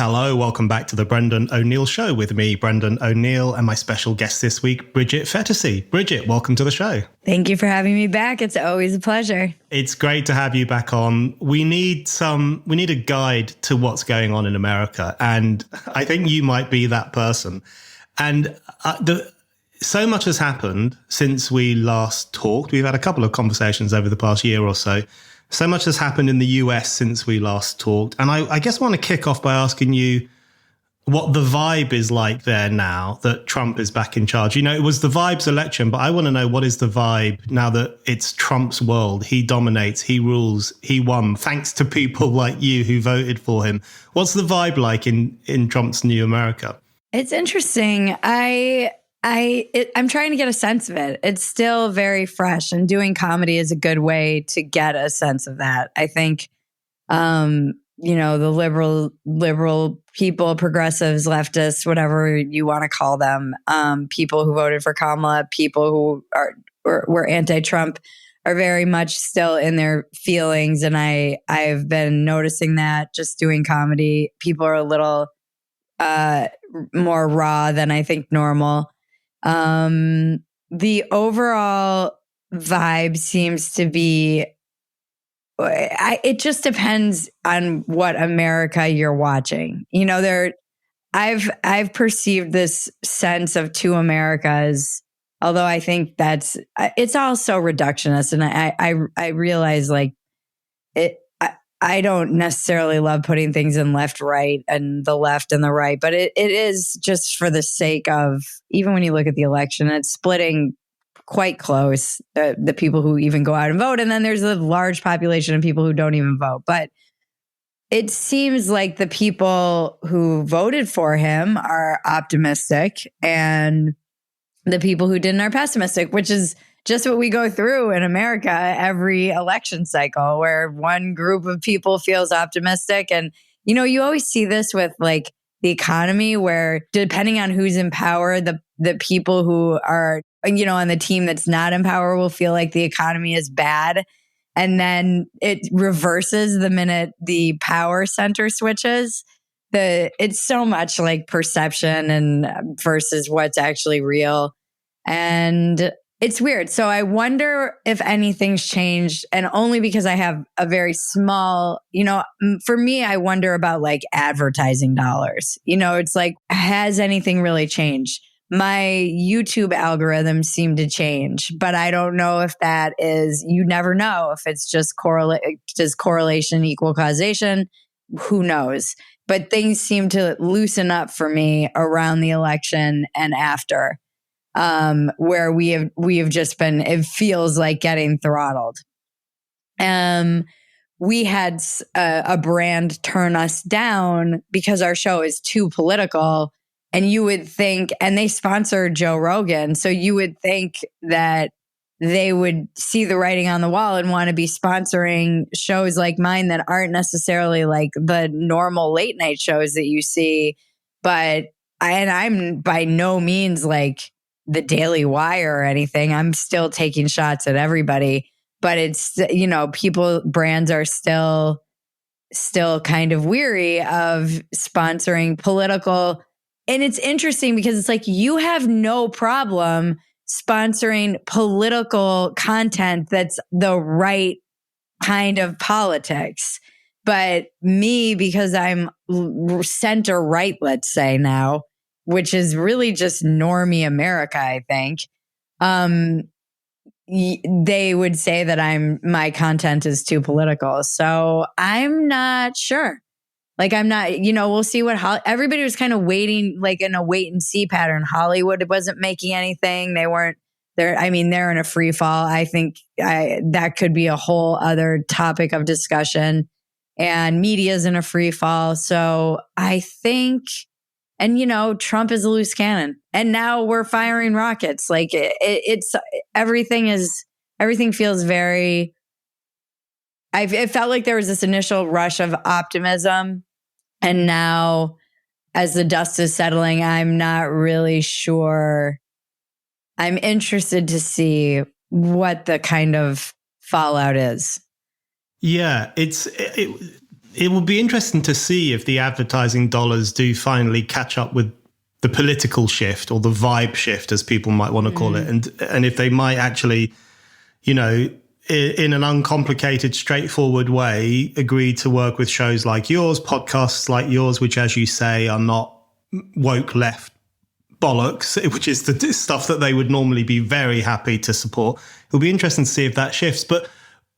Hello, welcome back to the Brendan O'Neill Show with me, Brendan O'Neill, and my special guest this week, Bridget Phetasy. Bridget, welcome to the show. Thank you for having me back. It's always a pleasure. It's great to have you back on. We need a guide to what's going on in America, and I think you might be that person. And so much has happened since we last talked. We've had a couple of conversations over the past year or so. So much has happened in the US since we last talked. And I guess I want to kick off by asking you what the vibe is like there now that Trump is back in charge. You know, it was the vibe's election, but I want to know, what is the vibe now that it's Trump's world? He dominates, he rules, he won, thanks to people like you who voted for him. What's the vibe like in Trump's new America? It's interesting. I'm trying to get a sense of it. It's still very fresh, and doing comedy is a good way to get a sense of that. I think, the liberal people, progressives, leftists, whatever you want to call them, people who voted for Kamala, people who were anti-Trump, are very much still in their feelings. And I've been noticing that just doing comedy, people are a little more raw than I think normal. The overall vibe seems to be, it just depends on what America you're watching. You know, I've perceived this sense of two Americas, although I think it's all so reductionist. And I realize I don't necessarily love putting things in left, right, and the left and the right, but it is just for the sake of, even when you look at the election, it's splitting quite close, the people who even go out and vote. And then there's a large population of people who don't even vote. But it seems like the people who voted for him are optimistic, and the people who didn't are pessimistic, which is just what we go through in America every election cycle, where one group of people feels optimistic. And, you always see this with the economy, where depending on who's in power, the people who are, on the team that's not in power will feel like the economy is bad. And then it reverses the minute the power center switches. It's so much like perception and versus what's actually real. And it's weird. So I wonder if anything's changed, and only because I have a very small, for me, I wonder about advertising dollars. It's has anything really changed? My YouTube algorithms seem to change, but I don't know if that is, you never know if it's just does correlation equal causation? Who knows? But things seem to loosen up for me around the election and after. Where we have just been, it feels like getting throttled. We had a brand turn us down because our show is too political, and you would think, and they sponsor Joe Rogan, so you would think that they would see the writing on the wall and want to be sponsoring shows like mine that aren't necessarily like the normal late night shows that you see. But I'm by no means like the Daily Wire or anything. I'm still taking shots at everybody, but it's, brands are still kind of weary of sponsoring political. And it's interesting because it's like, you have no problem sponsoring political content that's the right kind of politics. But me, because I'm center right, let's say now, which is really just normie America, I think, they would say that my content is too political. So I'm not sure. I'm not, we'll see what everybody was kind of waiting, in a wait and see pattern. Hollywood wasn't making anything. They weren't there. I mean, they're in a free fall. I think that could be a whole other topic of discussion, and media's in a free fall. So I think, and Trump is a loose cannon, and now we're firing rockets. It's everything feels very, it felt like there was this initial rush of optimism. And now, as the dust is settling, I'm not really sure. I'm interested to see what the kind of fallout is. Yeah, it it will be interesting to see if the advertising dollars do finally catch up with the political shift or the vibe shift, as people might want to call it. And if they might actually, you know, in an uncomplicated, straightforward way, agree to work with shows like yours, podcasts like yours, which, as you say, are not woke left bollocks, which is the stuff that they would normally be very happy to support. It'll be interesting to see if that shifts. But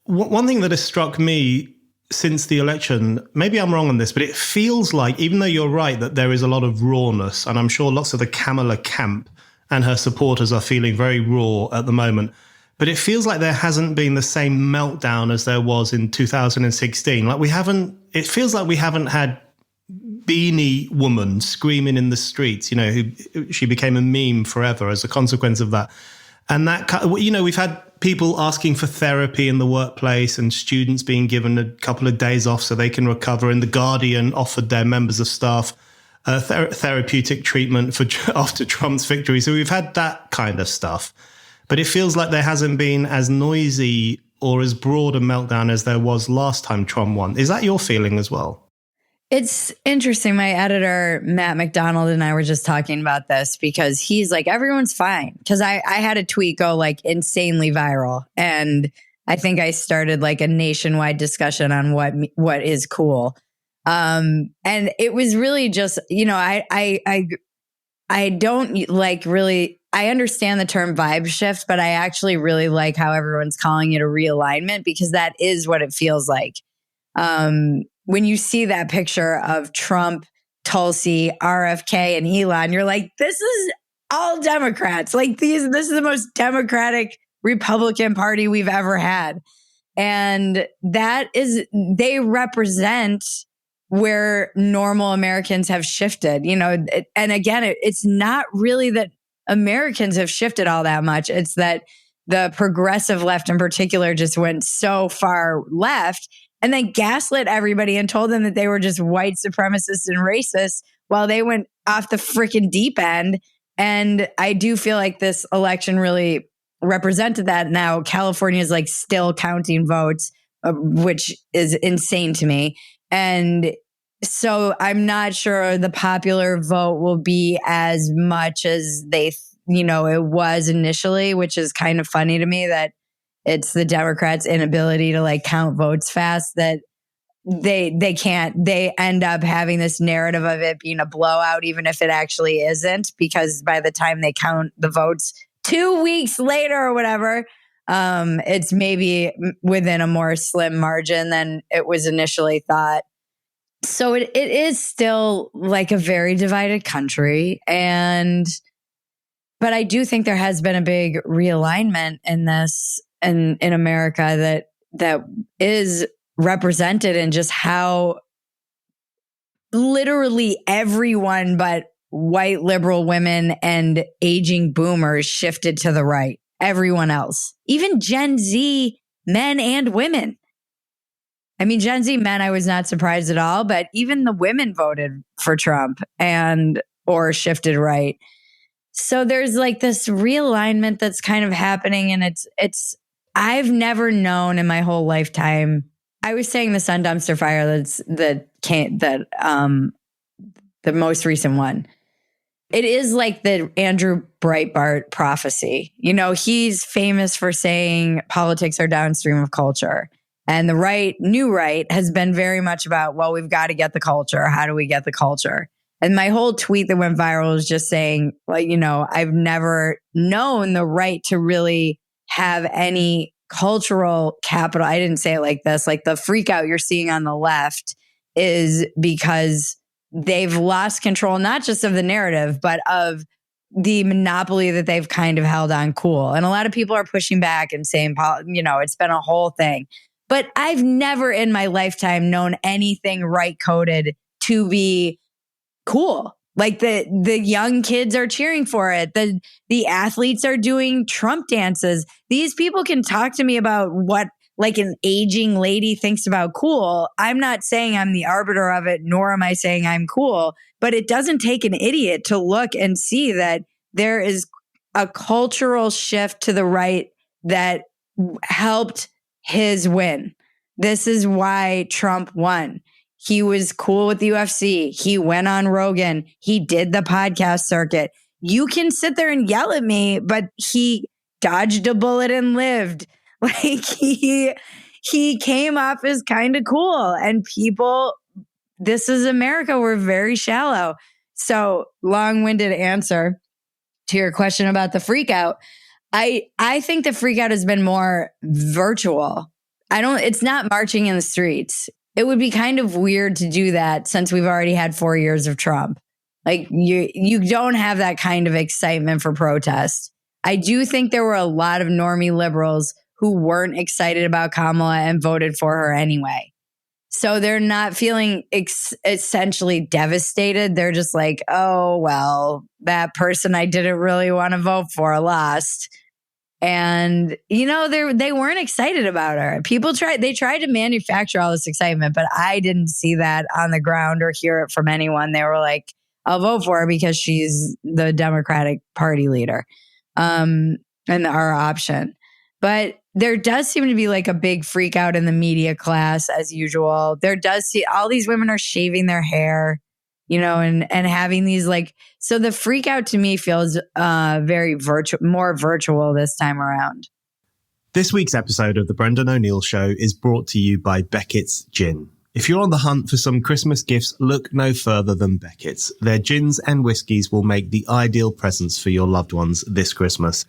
one thing that has struck me since the election, maybe I'm wrong on this, but it feels like, even though you're right that there is a lot of rawness, and I'm sure lots of the Kamala camp and her supporters are feeling very raw at the moment, but it feels like there hasn't been the same meltdown as there was in 2016. It feels like we haven't had Beanie Woman screaming in the streets, you know, she became a meme forever as a consequence of that. And that, you know, we've had people asking for therapy in the workplace and students being given a couple of days off so they can recover. And The Guardian offered their members of staff therapeutic treatment after Trump's victory. So we've had that kind of stuff. But it feels like there hasn't been as noisy or as broad a meltdown as there was last time Trump won. Is that your feeling as well? It's interesting. My editor, Matt McDonald, and I were just talking about this because he's like, everyone's fine. Because I had a tweet go like insanely viral. And I think I started like a nationwide discussion on what is cool. And it was really just, you know, I don't like really, I understand the term vibe shift, but I actually really like how everyone's calling it a realignment, because that is what it feels like. When you see that picture of Trump, Tulsi, RFK, and Elon, you're like, this is all Democrats. Like this is the most Democratic Republican Party we've ever had. And they represent where normal Americans have shifted, you know, and again, it's not really that Americans have shifted all that much. It's that the progressive left in particular just went so far left and then gaslit everybody and told them that they were just white supremacists and racists while they went off the freaking deep end. And I do feel like this election really represented that. Now, California is like still counting votes, which is insane to me. And so I'm not sure the popular vote will be as much as it was initially, which is kind of funny to me that it's the Democrats' inability to like count votes fast that they can't. They end up having this narrative of it being a blowout, even if it actually isn't, because by the time they count the votes 2 weeks later or whatever, it's maybe within a more slim margin than it was initially thought. So it is still like a very divided country. But I do think there has been a big realignment in this and in America that is represented in just how literally everyone but white liberal women and aging boomers shifted to the right. Everyone else, even Gen Z men and women. I mean, Gen Z men, I was not surprised at all, but even the women voted for Trump or shifted right. So there's like this realignment that's kind of happening, and I've never known in my whole lifetime. I was saying this on Dumpster Fire the most recent one. It is like the Andrew Breitbart prophecy. You know, he's famous for saying politics are downstream of culture. And the new right, has been very much about, well, we've got to get the culture. How do we get the culture? And my whole tweet that went viral was just saying, like, you know, I've never known the right to really have any cultural capital. I didn't say it like this. Like the freak out you're seeing on the left is because they've lost control, not just of the narrative, but of the monopoly that they've kind of held on cool. And a lot of people are pushing back and saying, you know, it's been a whole thing. But I've never in my lifetime known anything right coded to be cool. Like the young kids are cheering for it. The athletes are doing Trump dances. These people can talk to me about what like an aging lady thinks about cool. I'm not saying I'm the arbiter of it, nor am I saying I'm cool, but it doesn't take an idiot to look and see that there is a cultural shift to the right that helped his win. This is why Trump won. He was cool with the UFC. He went on Rogan. He did the podcast circuit. You can sit there and yell at me, but he dodged a bullet and lived. Like he came off as kind of cool, and people, this is America. We're very shallow. So long-winded answer to your question about the freak out. I think the freak out has been more virtual. It's not marching in the streets. It would be kind of weird to do that since we've already had 4 years of Trump. Like you don't have that kind of excitement for protest. I do think there were a lot of normie liberals who weren't excited about Kamala and voted for her anyway. So they're not feeling essentially devastated. They're just like, oh, well, that person I didn't really want to vote for lost. And, they weren't excited about her. They tried to manufacture all this excitement, but I didn't see that on the ground or hear it from anyone. They were like, I'll vote for her because she's the Democratic Party leader and our option. But there does seem to be like a big freak out in the media class as usual. All these women are shaving their hair, and having these so the freak out to me feels very more virtual this time around. This week's episode of The Brendan O'Neill Show is brought to you by Beckett's Gin. If you're on the hunt for some Christmas gifts, look no further than Beckett's. Their gins and whiskies will make the ideal presents for your loved ones this Christmas.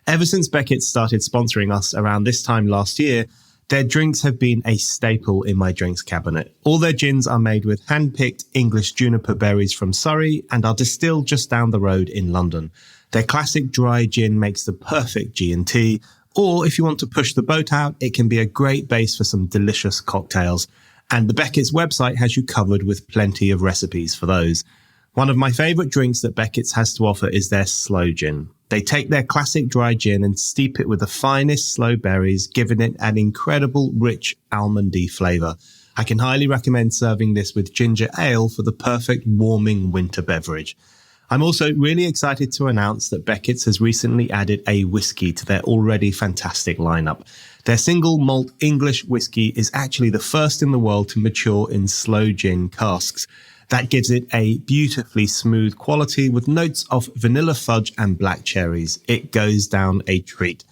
Ever since Beckett started sponsoring us around this time last year, their drinks have been a staple in my drinks cabinet. All their gins are made with hand-picked English juniper berries from Surrey and are distilled just down the road in London. Their classic dry gin makes the perfect G&T, or if you want to push the boat out, it can be a great base for some delicious cocktails. And the Beckett's website has you covered with plenty of recipes for those. One of my favourite drinks that Beckett's has to offer is their sloe gin. They take their classic dry gin and steep it with the finest sloe berries, giving it an incredible, rich, almondy flavour. I can highly recommend serving this with ginger ale for the perfect warming winter beverage. I'm also really excited to announce that Beckett's has recently added a whiskey to their already fantastic lineup. Their single malt English whiskey is actually the first in the world to mature in sloe gin casks. That gives it a beautifully smooth quality with notes of vanilla fudge and black cherries. It goes down a treat.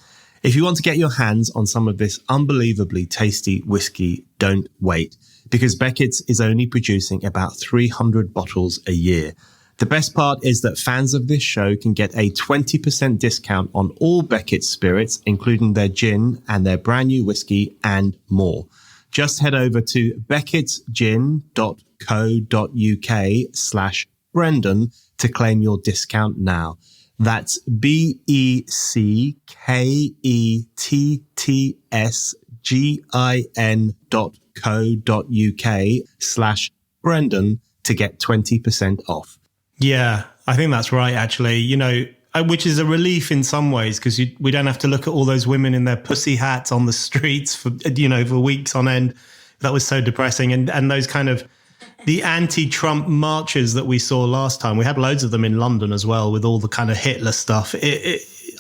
If you want to get your hands on some of this unbelievably tasty whiskey, don't wait, because Beckett's is only producing about 300 bottles a year. The best part is that fans of this show can get a 20% discount on all Beckett's spirits, including their gin and their brand new whiskey and more. Just head over to beckettsgin.co.uk/Brendan to claim your discount now. That's beckettsgin.co.uk/Brendan to get 20% off. Yeah, I think that's right, actually. Which is a relief in some ways because we don't have to look at all those women in their pussy hats on the streets for weeks on end. That was so depressing. And those kind of the anti-Trump marches that we saw last time, we had loads of them in London as well with all the kind of Hitler stuff.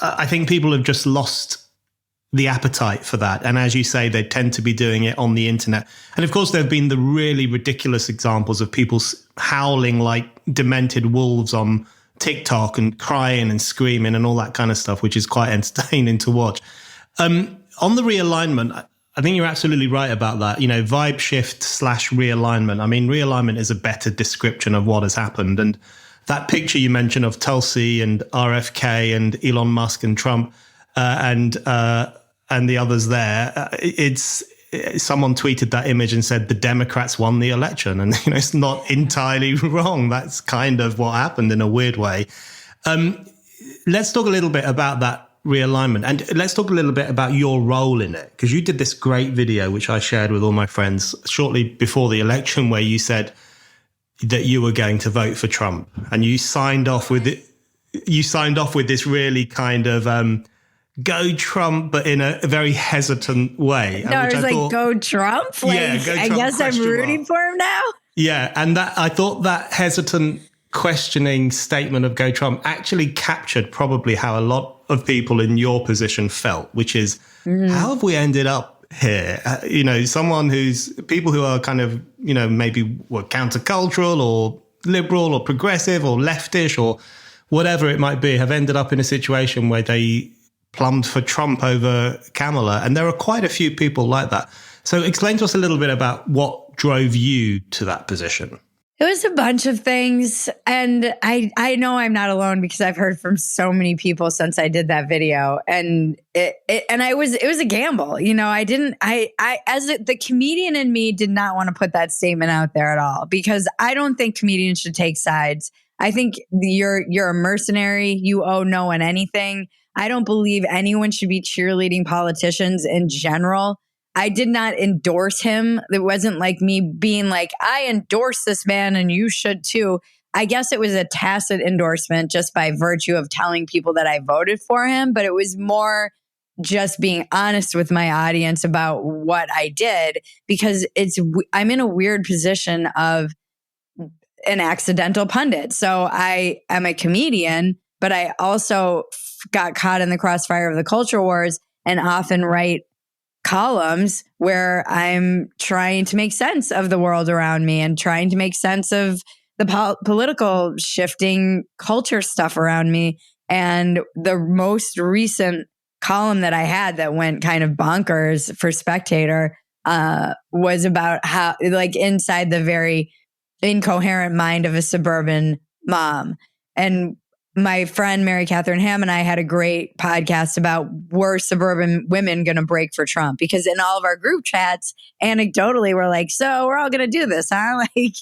I think people have just lost the appetite for that. And as you say, they tend to be doing it on the internet. And of course, there have been the really ridiculous examples of people howling like demented wolves on TikTok and crying and screaming and all that kind of stuff, which is quite entertaining to watch. On the realignment, I think you're absolutely right about that. Vibe shift / realignment. I mean, realignment is a better description of what has happened. And that picture you mentioned of Tulsi and RFK and Elon Musk and Trump and the others there, someone tweeted that image and said the Democrats won the election. And, it's not entirely wrong. That's kind of what happened in a weird way. Let's talk a little bit about that realignment. And let's talk a little bit about your role in it, because you did this great video, which I shared with all my friends shortly before the election, where you said that you were going to vote for Trump. And you signed off with it. You signed off with this really kind of, go Trump, but in a very hesitant way. No, I was like, go Trump? Go Trump, I guess I'm rooting for him now? Yeah, and I thought that hesitant questioning statement of go Trump actually captured probably how a lot of people in your position felt, which is, how have we ended up here? Someone who's people who are kind of, maybe were countercultural or liberal or progressive or leftish or whatever it might be, have ended up in a situation where they plumbed for Trump over Kamala. And there are quite a few people like that. So explain to us a little bit about what drove you to that position. It was a bunch of things. And I know I'm not alone because I've heard from so many people since I did that video. And it was a gamble. The comedian in me did not want to put that statement out there at all, because I don't think comedians should take sides. I think you're a mercenary. You owe no one anything. I don't believe anyone should be cheerleading politicians in general. I did not endorse him. It wasn't like me being like, I endorse this man and you should too. I guess it was a tacit endorsement just by virtue of telling people that I voted for him. But it was more just being honest with my audience about what I did, because I'm in a weird position of an accidental pundit. So I am a comedian, but I also got caught in the crossfire of the culture wars and often write columns where I'm trying to make sense of the world around me and trying to make sense of the political shifting culture stuff around me. And the most recent column that I had that went kind of bonkers for Spectator was about how, like, inside the very incoherent mind of a suburban mom. And my friend Mary Catherine Ham and I had a great podcast about, were suburban women going to break for Trump? Because in all of our group chats, anecdotally, we're like, so we're all going to do this, huh? Like,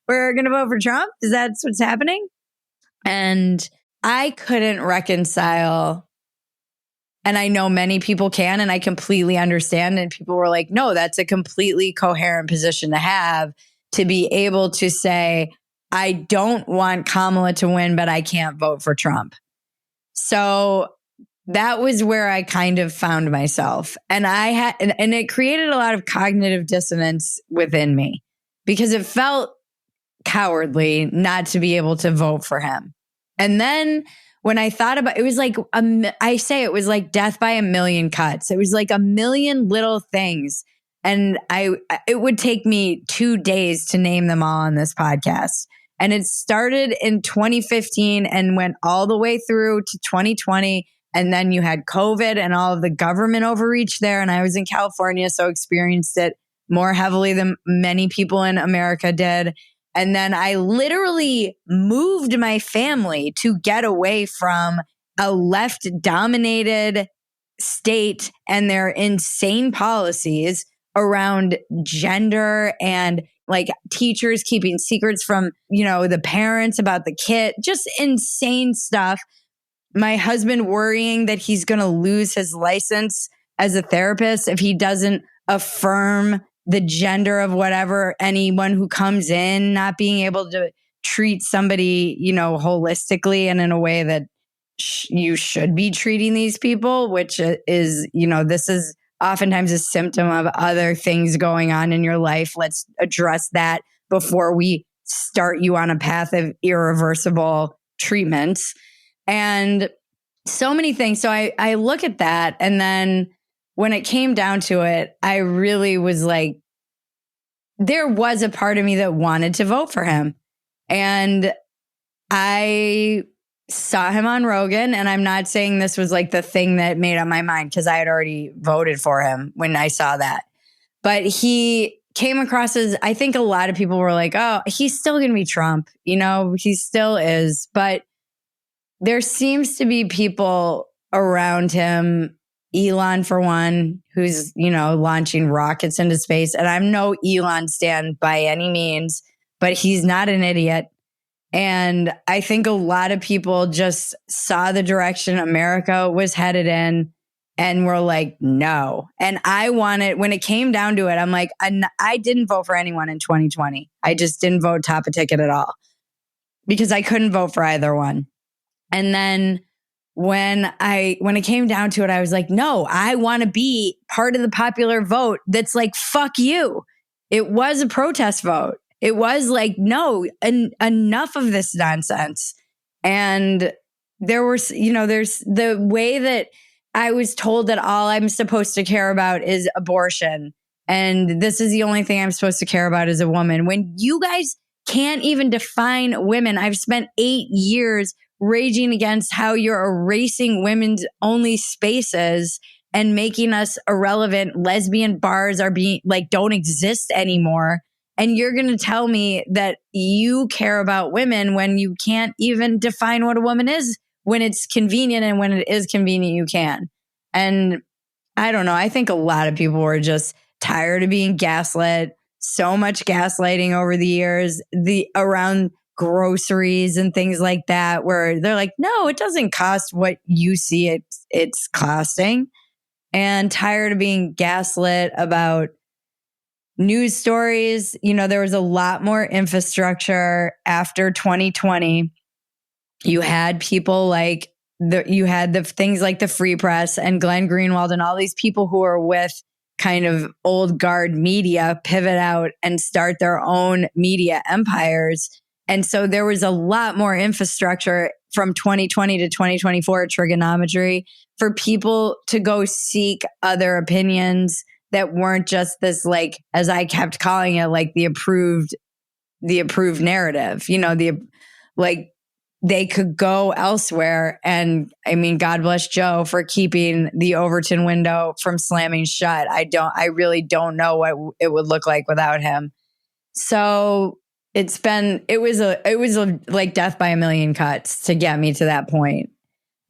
we're going to vote for Trump? Is that what's happening? And I couldn't reconcile, and I know many people can, and I completely understand. And people were like, no, that's a completely coherent position to have, to be able to say, I don't want Kamala to win, but I can't vote for Trump. So that was where I kind of found myself. And and it created a lot of cognitive dissonance within me, because it felt cowardly not to be able to vote for him. And then when I thought about it, was like, it was like death by a million cuts. It was like a million little things. And it would take me 2 days to name them all on this podcast. And it started in 2015 and went all the way through to 2020. And then you had COVID and all of the government overreach there. And I was in California, so experienced it more heavily than many people in America did. And then I literally moved my family to get away from a left-dominated state and their insane policies around gender and like teachers keeping secrets from, the parents about the kid, just insane stuff. My husband worrying that he's going to lose his license as a therapist if he doesn't affirm the gender of whatever, anyone who comes in, not being able to treat somebody, holistically and in a way that you should be treating these people, which is, this is oftentimes a symptom of other things going on in your life. Let's address that before we start you on a path of irreversible treatments. And so many things. So I look at that. And then when it came down to it, I really was like, there was a part of me that wanted to vote for him. And I saw him on Rogan, and I'm not saying this was like the thing that made up my mind, because I had already voted for him when I saw that. But he came across as, I think a lot of people were like, oh, he's still going to be Trump. He still is. But there seems to be people around him, Elon for one, who's, launching rockets into space. And I'm no Elon stan by any means, but he's not an idiot. And I think a lot of people just saw the direction America was headed in and were like, no. And when it came down to it, I'm like, I didn't vote for anyone in 2020. I just didn't vote top a ticket at all, because I couldn't vote for either one. And then when it came down to it, I was like, no, I want to be part of the popular vote that's like, fuck you. It was a protest vote. It was like, no, enough of this nonsense. And there was, there's the way that I was told that all I'm supposed to care about is abortion. And this is the only thing I'm supposed to care about as a woman. When you guys can't even define women, I've spent 8 years raging against how you're erasing women's only spaces and making us irrelevant. Lesbian bars are being like, don't exist anymore. And you're going to tell me that you care about women when you can't even define what a woman is when it's convenient, and when it is convenient, you can. And I don't know. I think a lot of people were just tired of being gaslit. So much gaslighting over the years, around groceries and things like that, where they're like, no, it doesn't cost what you see it's costing. And tired of being gaslit about news stories. There was a lot more infrastructure after 2020. You had people like you had the things like the Free Press and Glenn Greenwald and all these people who are with kind of old guard media pivot out and start their own media empires. And so there was a lot more infrastructure from 2020 to 2024 trigonometry for people to go seek other opinions that weren't just this, like, as I kept calling it, like the approved narrative, they could go elsewhere. And I mean, God bless Joe for keeping the Overton window from slamming shut. I really don't know what it would look like without him. So it was a like death by a million cuts to get me to that point.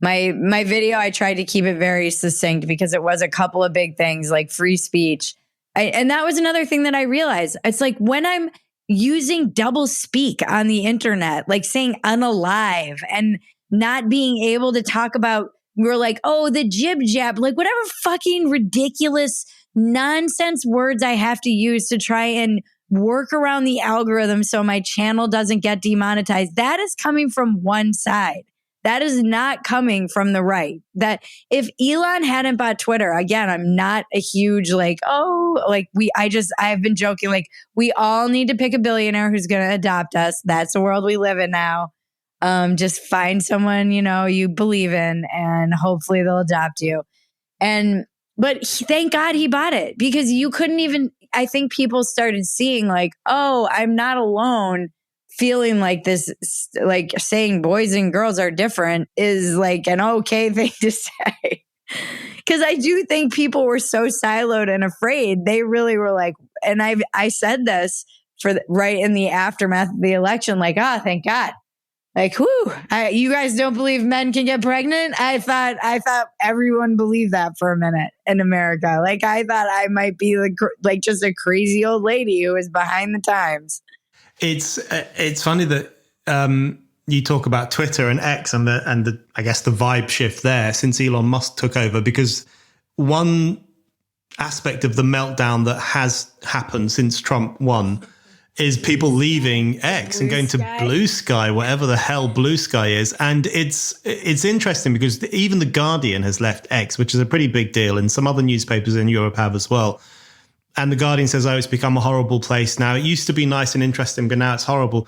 My video, I tried to keep it very succinct because it was a couple of big things like free speech. And that was another thing that I realized. It's like when I'm using double speak on the internet, like saying unalive and not being able to talk about, we're like, oh, the jib jab, like whatever fucking ridiculous nonsense words I have to use to try and work around the algorithm so my channel doesn't get demonetized. That is coming from one side. That is not coming from the right. That if Elon hadn't bought Twitter, again, I'm not a huge I've been joking, like we all need to pick a billionaire who's going to adopt us. That's the world we live in now. Just find someone, you believe in, and hopefully they'll adopt you. But thank God he bought it, because you couldn't even, I think people started seeing like, oh, I'm not alone. Feeling like this, like saying boys and girls are different is like an okay thing to say. Because I do think people were so siloed and afraid. They really were like, and I said this right in the aftermath of the election, like, thank God. Like, whoo, you guys don't believe men can get pregnant? I thought everyone believed that for a minute in America. Like, I thought I might be like just a crazy old lady who was behind the times. It's funny that you talk about Twitter and X and the I guess the vibe shift there since Elon Musk took over, because one aspect of the meltdown that has happened since Trump won is people leaving X and going to Blue Sky, whatever the hell Blue Sky is. And it's interesting because even The Guardian has left X, which is a pretty big deal, and some other newspapers in Europe have as well. And The Guardian says, it's become a horrible place now. It used to be nice and interesting, but now it's horrible.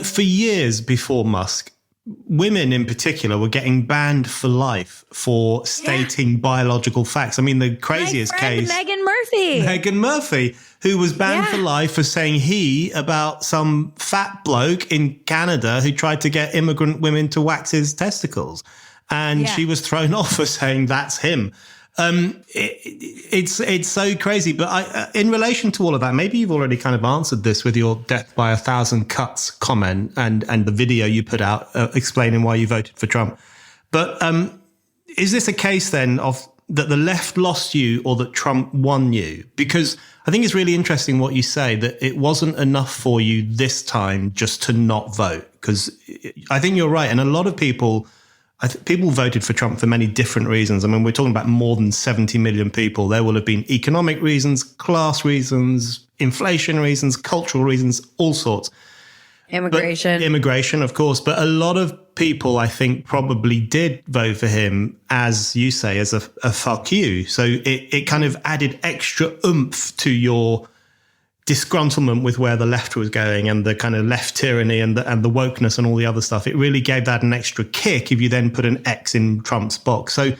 For years before Musk, women in particular were getting banned for life for stating biological facts. I mean, the craziest case, Megan Murphy, who was banned for life for saying about some fat bloke in Canada who tried to get immigrant women to wax his testicles. And she was thrown off for saying that's him. It's so crazy. But in relation to all of that, maybe you've already kind of answered this with your death by 1,000 cuts comment and the video you put out explaining why you voted for Trump. But is this a case then of that the left lost you or that Trump won you? Because I think it's really interesting what you say, that it wasn't enough for you this time just to not vote. Because I think you're right. And a lot of people voted for Trump for many different reasons. I mean, we're talking about more than 70 million people. There will have been economic reasons, class reasons, inflation reasons, cultural reasons, all sorts. Immigration, of course. But a lot of people, I think, probably did vote for him, as you say, as a fuck you. So it kind of added extra oomph to your disgruntlement with where the left was going and the kind of left tyranny and the wokeness and all the other stuff. It really gave that an extra kick if you then put an X in Trump's box. So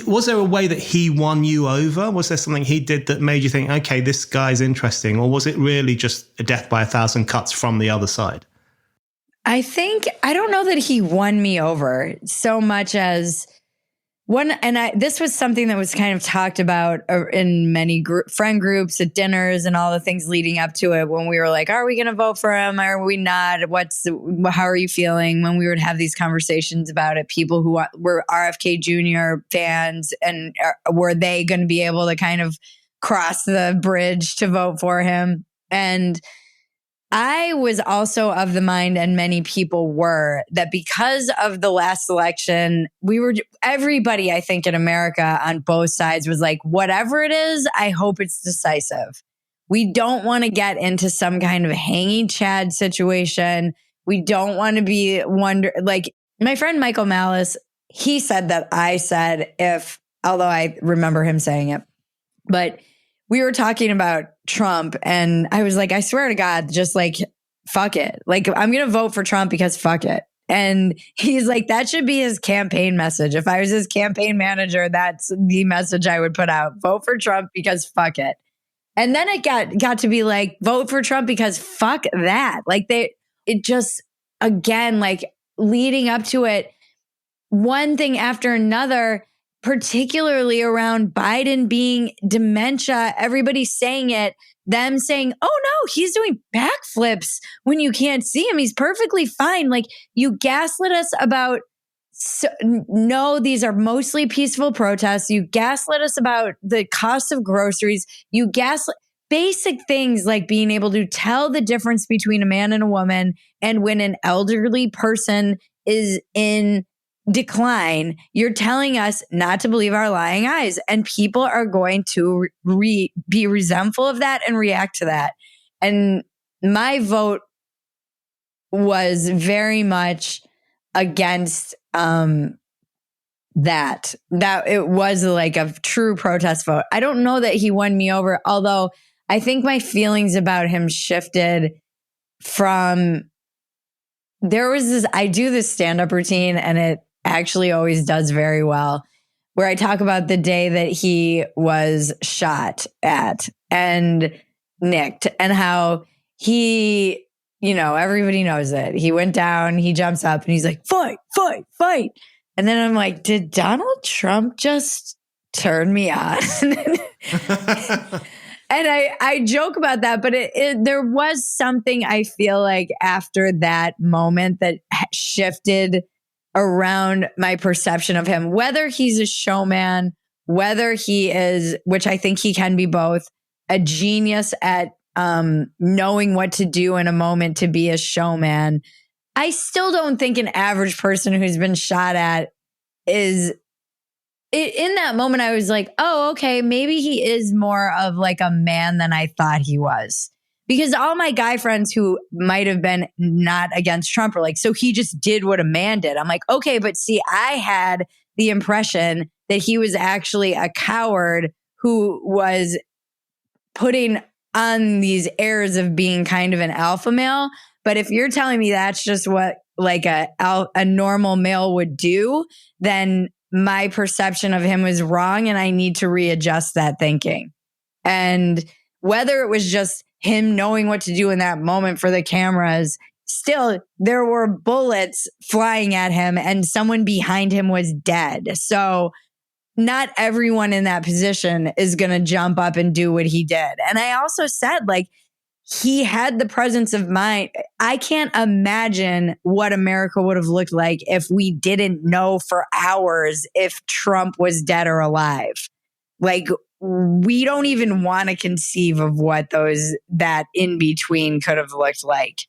was there a way that he won you over? Was there something he did that made you think, okay, this guy's interesting? Or was it really just a death by a thousand cuts from the other side? I don't know that he won me over so much as this was something that was kind of talked about in many friend groups at dinners and all the things leading up to it when we were like, are we going to vote for him? Are we not? How are you feeling? When we would have these conversations about it, people who were RFK Jr. fans, and were they going to be able to kind of cross the bridge to vote for him? And I was also of the mind, and many people were, that because of the last election, everybody, I think, in America on both sides was like, whatever it is, I hope it's decisive. We don't want to get into some kind of hanging Chad situation. We don't want to be like my friend Michael Malice, he said that I said although I remember him saying it, but we were talking about Trump, and I was like, I swear to God, just like, fuck it. Like, I'm going to vote for Trump because fuck it. And he's like, that should be his campaign message. If I was his campaign manager, that's the message I would put out. Vote for Trump because fuck it. And then it got to be like, vote for Trump because fuck that. Like it just, again, like leading up to it, one thing after another, particularly around Biden being dementia, everybody's saying it, them saying, oh no, he's doing backflips when you can't see him. He's perfectly fine. Like, you gaslit us about, no, these are mostly peaceful protests. You gaslit us about the cost of groceries. You gaslit basic things like being able to tell the difference between a man and a woman. And when an elderly person is in decline, you're telling us not to believe our lying eyes, and people are going to be resentful of that and react to that. And my vote was very much against that it was like a true protest vote. I don't know that he won me over, although I think my feelings about him shifted from, I do this stand-up routine, and it actually always does very well, where I talk about the day that he was shot at and nicked, and how he, everybody knows it. He went down, he jumps up, and he's like, fight, fight, fight. And then I'm like, did Donald Trump just turn me on? And I joke about that, but there was something, I feel like, after that moment that shifted around my perception of him, whether he's a showman, whether he is, which I think he can be both, a genius at knowing what to do in a moment to be a showman. I still don't think an average person who's been shot at is... In that moment, I was like, oh, okay, maybe he is more of like a man than I thought he was. Because all my guy friends who might have been not against Trump were like, so he just did what a man did. I'm like, okay, but see, I had the impression that he was actually a coward who was putting on these airs of being kind of an alpha male. But if you're telling me that's just what like a normal male would do, then my perception of him was wrong, and I need to readjust that thinking. And whether it was just him knowing what to do in that moment for the cameras, still there were bullets flying at him and someone behind him was dead. So not everyone in that position is going to jump up and do what he did. And I also said, like, he had the presence of mind. I can't imagine what America would have looked like if we didn't know for hours if Trump was dead or alive. Like, we don't even want to conceive of what that in between could have looked like.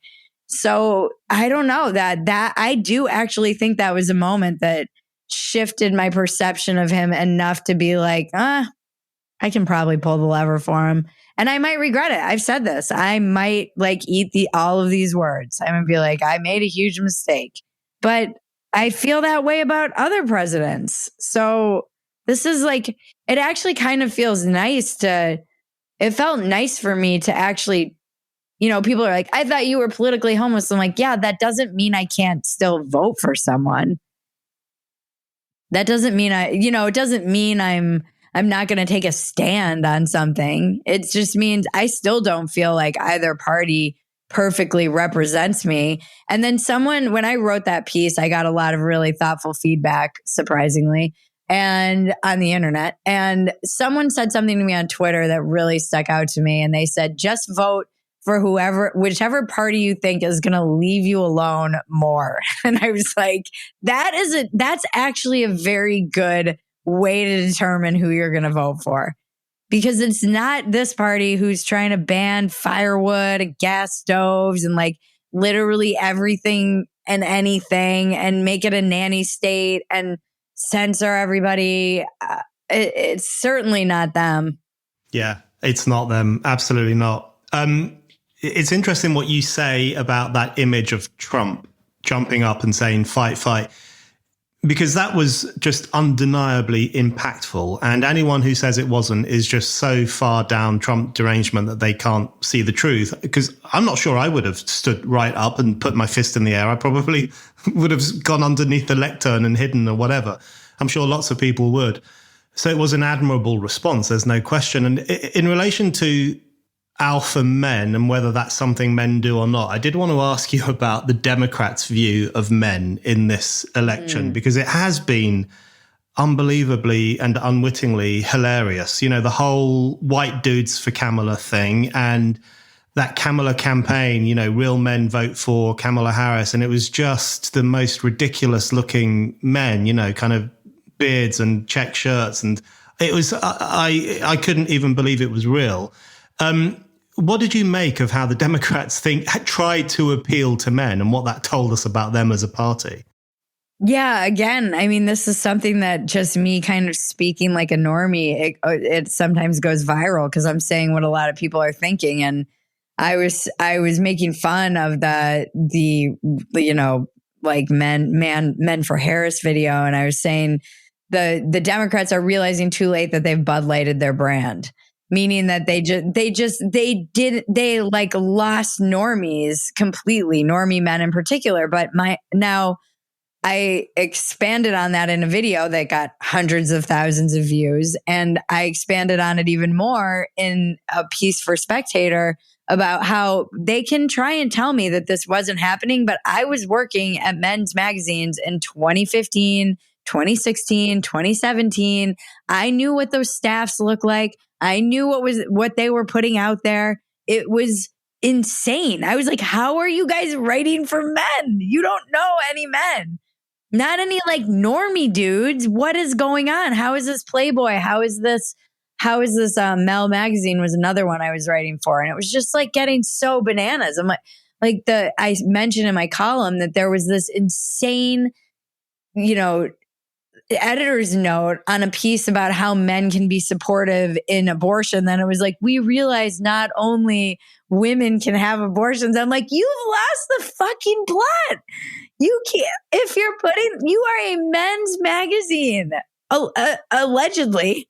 So I don't know that I do actually think that was a moment that shifted my perception of him enough to be like, I can probably pull the lever for him. And I might regret it. I've said this. I might like eat all of these words. I'm going to be like, I made a huge mistake. But I feel that way about other presidents. So this is like, it actually kind of feels nice it felt nice for me to actually, people are like, I thought you were politically homeless. I'm like, yeah, that doesn't mean I can't still vote for someone. That doesn't mean it doesn't mean I'm not going to take a stand on something. It just means I still don't feel like either party perfectly represents me. And then when I wrote that piece, I got a lot of really thoughtful feedback, surprisingly, and on the internet. And someone said something to me on Twitter that really stuck out to me. And they said, just vote for whichever party you think is going to leave you alone more. And I was like, that's actually a very good way to determine who you're going to vote for. Because it's not this party who's trying to ban firewood and gas stoves and like literally everything and anything and make it a nanny state and censor everybody. It's certainly not them. Yeah, it's not them. Absolutely not. It's interesting what you say about that image of Trump jumping up and saying, fight, fight, because that was just undeniably impactful. And anyone who says it wasn't is just so far down Trump derangement that they can't see the truth. Because I'm not sure I would have stood right up and put my fist in the air. I probably would have gone underneath the lectern and hidden or whatever. I'm sure lots of people would. So it was an admirable response. There's no question. And in relation to alpha men and whether that's something men do or not, I did want to ask you about the Democrats' view of men in this election, because it has been unbelievably and unwittingly hilarious. You know, the whole white dudes for Kamala thing and that Kamala campaign, you know, real men vote for Kamala Harris. And it was just the most ridiculous looking men, you know, kind of beards and check shirts. And it was, I couldn't even believe it was real. What did you make of how the Democrats tried to appeal to men and what that told us about them as a party? Yeah, again, I mean, this is something that just me kind of speaking like a normie, it sometimes goes viral because I'm saying what a lot of people are thinking. And I was making fun of the you know, like men for Harris video, and I was saying the Democrats are realizing too late that they've Bud Lighted their brand. Meaning that they like lost normies completely, normie men in particular. But now I expanded on that in a video that got hundreds of thousands of views. And I expanded on it even more in a piece for Spectator about how they can try and tell me that this wasn't happening. But I was working at men's magazines in 2015, 2016, 2017. I knew what those staffs looked like. I knew what they were putting out there. It was insane. I was like, how are you guys writing for men? You don't know any men. Not any like normie dudes. What is going on? How is this Playboy? How is this Mel magazine was another one I was writing for. And it was just like getting so bananas. I'm like I mentioned in my column that there was this insane, you know, editor's note on a piece about how men can be supportive in abortion. Then it was like, we realize not only women can have abortions. I'm like, you've lost the fucking plot. You can't, you are a men's magazine, allegedly.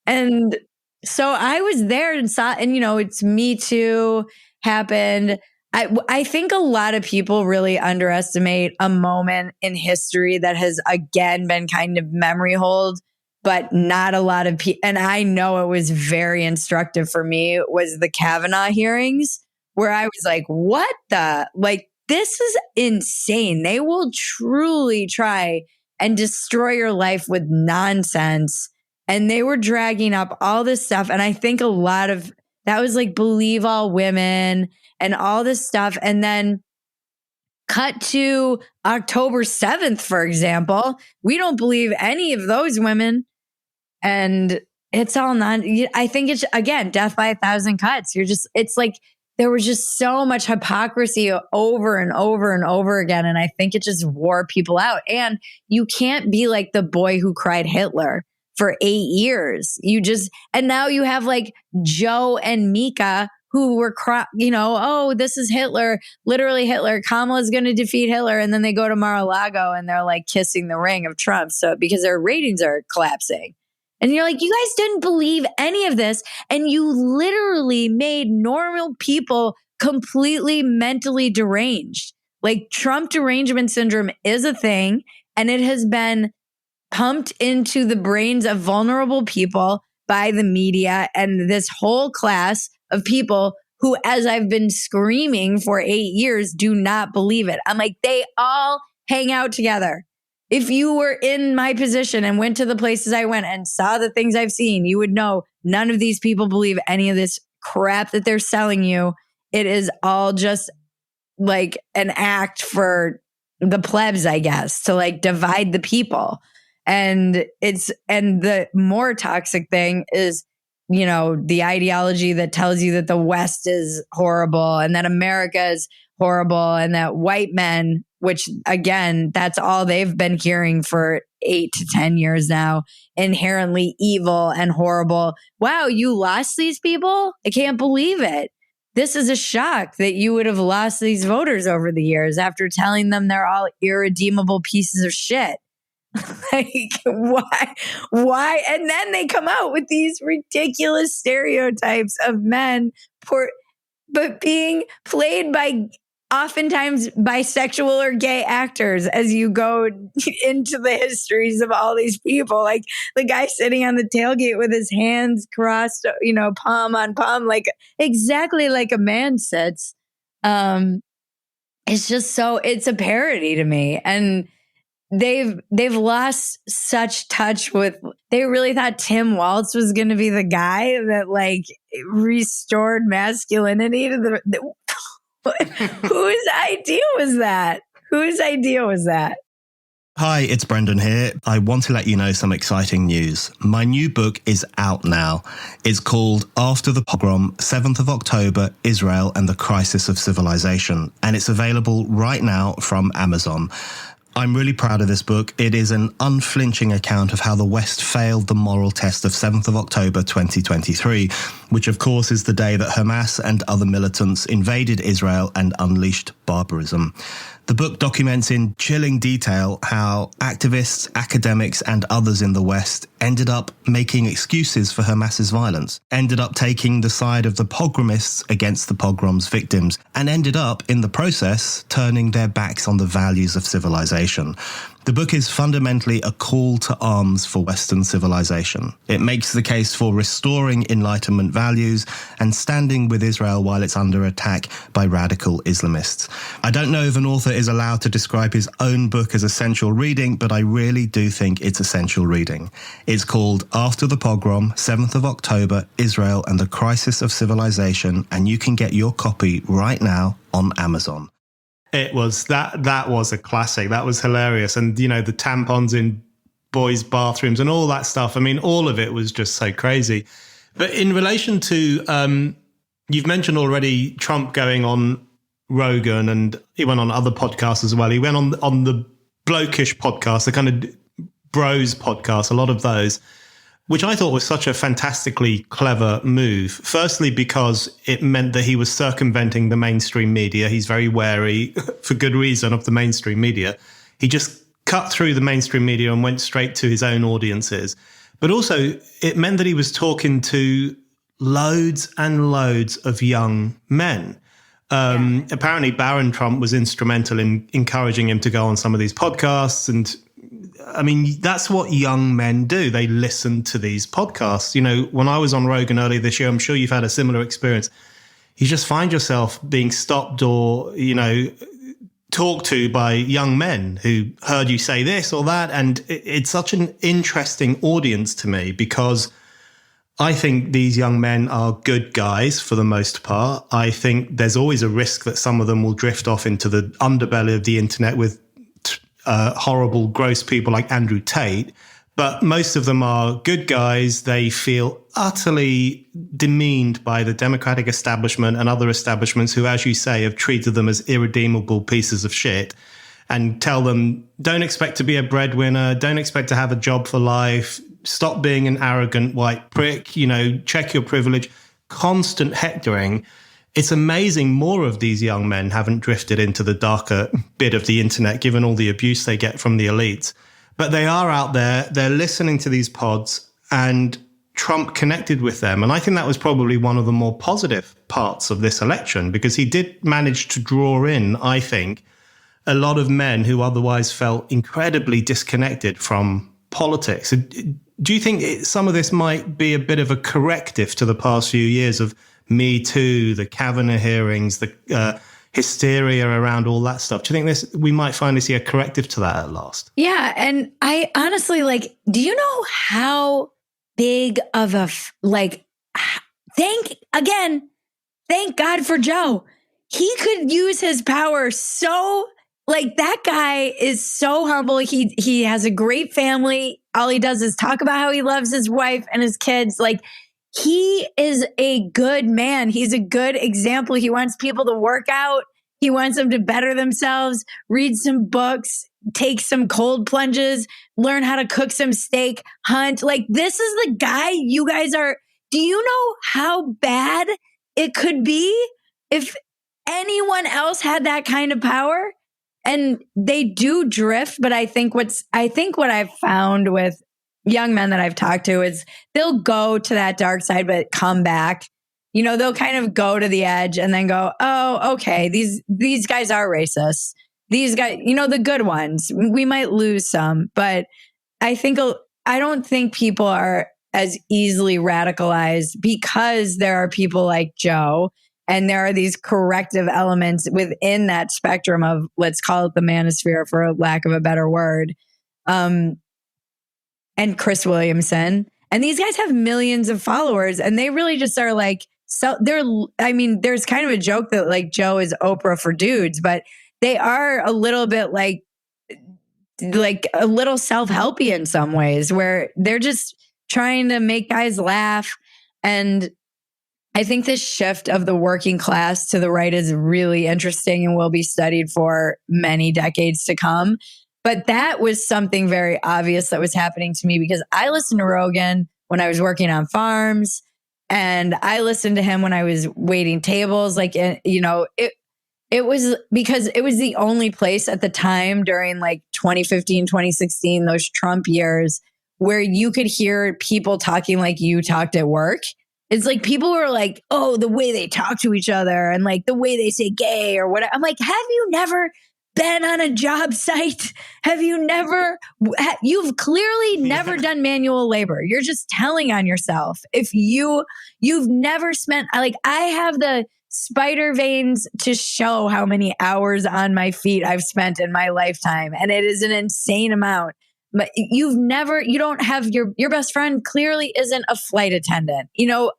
And so I was there and saw, and you know, it's Me Too happened. I think a lot of people really underestimate a moment in history that has again been kind of memory hold, but not a lot of people. And I know it was very instructive for me was the Kavanaugh hearings where I was like, what the, like, this is insane. They will truly try and destroy your life with nonsense. And they were dragging up all this stuff. And I think a lot of that was like believe all women and all this stuff. And then cut to October 7th, for example, we don't believe any of those women. And it's all I think it's, again, death by 1,000 cuts. It's like, there was just so much hypocrisy over and over and over again. And I think it just wore people out. And you can't be like the boy who cried Hitler for 8 years. And now you have like Joe and Mika who were, oh, this is Hitler, literally Hitler. Kamala's going to defeat Hitler. And then they go to Mar-a-Lago and they're like kissing the ring of Trump. So because their ratings are collapsing. And you're like, you guys didn't believe any of this. And you literally made normal people completely mentally deranged. Like Trump derangement syndrome is a thing. And it has been pumped into the brains of vulnerable people by the media and this whole class of people who, as I've been screaming for 8 years, do not believe it. I'm like, they all hang out together. If you were in my position and went to the places I went and saw the things I've seen, you would know none of these people believe any of this crap that they're selling you. It is all just like an act for the plebs, I guess, to like divide the people. And the more toxic thing is, you know, the ideology that tells you that the West is horrible and that America is horrible and that white men, which again, that's all they've been hearing for 8 to 10 years now, inherently evil and horrible. Wow, you lost these people? I can't believe it. This is a shock that you would have lost these voters over the years after telling them they're all irredeemable pieces of shit. Like, why? And then they come out with these ridiculous stereotypes of men, but being played by oftentimes bisexual or gay actors as you go into the histories of all these people. Like the guy sitting on the tailgate with his hands crossed, you know, palm on palm, like exactly like a man sits. It's just it's a parody to me. And they've lost such touch with, they really thought Tim Waltz was going to be the guy that like restored masculinity to the whose idea was that? Whose idea was that? Hi, it's Brendan here. I want to let you know some exciting news. My new book is out now. It's called After the Pogrom, 7th of October, Israel and the Crisis of Civilization. And it's available right now from Amazon. I'm really proud of this book. It is an unflinching account of how the West failed the moral test of 7th of October 2023, which of course is the day that Hamas and other militants invaded Israel and unleashed barbarism. The book documents in chilling detail how activists, academics, and others in the West ended up making excuses for Hamas's violence, ended up taking the side of the pogromists against the pogrom's victims, and ended up, in the process, turning their backs on the values of civilization. The book is fundamentally a call to arms for Western civilization. It makes the case for restoring Enlightenment values and standing with Israel while it's under attack by radical Islamists. I don't know if an author is allowed to describe his own book as essential reading, but I really do think it's essential reading. It's called After the Pogrom, 7th of October, Israel and the Crisis of Civilization, and you can get your copy right now on Amazon. It was that was a classic. That was hilarious. And, you know, the tampons in boys' bathrooms and all that stuff. I mean, all of it was just so crazy. But in relation to, you've mentioned already Trump going on Rogan, and he went on other podcasts as well. He went on the Blokish podcast, the kind of bros podcast, a lot of those, which I thought was such a fantastically clever move. Firstly, because it meant that he was circumventing the mainstream media. He's very wary, for good reason, of the mainstream media. He just cut through the mainstream media and went straight to his own audiences. But also, it meant that he was talking to loads and loads of young men. Apparently, Barron Trump was instrumental in encouraging him to go on some of these podcasts. And I mean, that's what young men do. They listen to these podcasts. You know, when I was on Rogan earlier this year, I'm sure you've had a similar experience. You just find yourself being stopped or, you know, talked to by young men who heard you say this or that. And it's such an interesting audience to me, because I think these young men are good guys for the most part. I think there's always a risk that some of them will drift off into the underbelly of the internet with horrible, gross people like Andrew Tate. But most of them are good guys. They feel utterly demeaned by the Democratic establishment and other establishments who, as you say, have treated them as irredeemable pieces of shit, and tell them, don't expect to be a breadwinner, don't expect to have a job for life, stop being an arrogant white prick, you know, check your privilege, constant hectoring. It's amazing more of these young men haven't drifted into the darker bit of the internet, given all the abuse they get from the elites. But they are out there, they're listening to these pods, and Trump connected with them. And I think that was probably one of the more positive parts of this election, because he did manage to draw in, I think, a lot of men who otherwise felt incredibly disconnected from politics. Do you think some of this might be a bit of a corrective to the past few years of Me Too, the Kavanaugh hearings, the hysteria around all that stuff? Do you think we might finally see a corrective to that at last? Yeah. And I honestly, do you know how big of a, thank God for Joe. He could use his power so, that guy is so humble. He has a great family. All he does is talk about how he loves his wife and his kids. He is a good man. He's a good example. He wants people to work out. He wants them to better themselves, read some books, take some cold plunges, learn how to cook some steak, hunt. This is the guy you guys are. Do you know how bad it could be if anyone else had that kind of power? And they do drift, but I think what I've found with young men that I've talked to is they'll go to that dark side, but come back. They'll kind of go to the edge and then go, oh, okay, these guys are racist. These guys, the good ones, we might lose some, but I don't think people are as easily radicalized because there are people like Joe. And there are these corrective elements within that spectrum of, let's call it the manosphere for lack of a better word. And Chris Williamson. And these guys have millions of followers and they really just are there's kind of a joke that Joe is Oprah for dudes, but they are a little bit like a little self-helpy in some ways where they're just trying to make guys laugh. And I think this shift of the working class to the right is really interesting and will be studied for many decades to come. But that was something very obvious that was happening to me because I listened to Rogan when I was working on farms and I listened to him when I was waiting tables. It was because it was the only place at the time during 2015, 2016, those Trump years where you could hear people talking like you talked at work. It's people were like, oh, the way they talk to each other and the way they say gay or whatever. I'm like, have you never been on a job site? Have you never, you've clearly never done manual labor. You're just telling on yourself. If you've never spent, I have the spider veins to show how many hours on my feet I've spent in my lifetime. And it is an insane amount. But you don't have your best friend clearly isn't a flight attendant. Do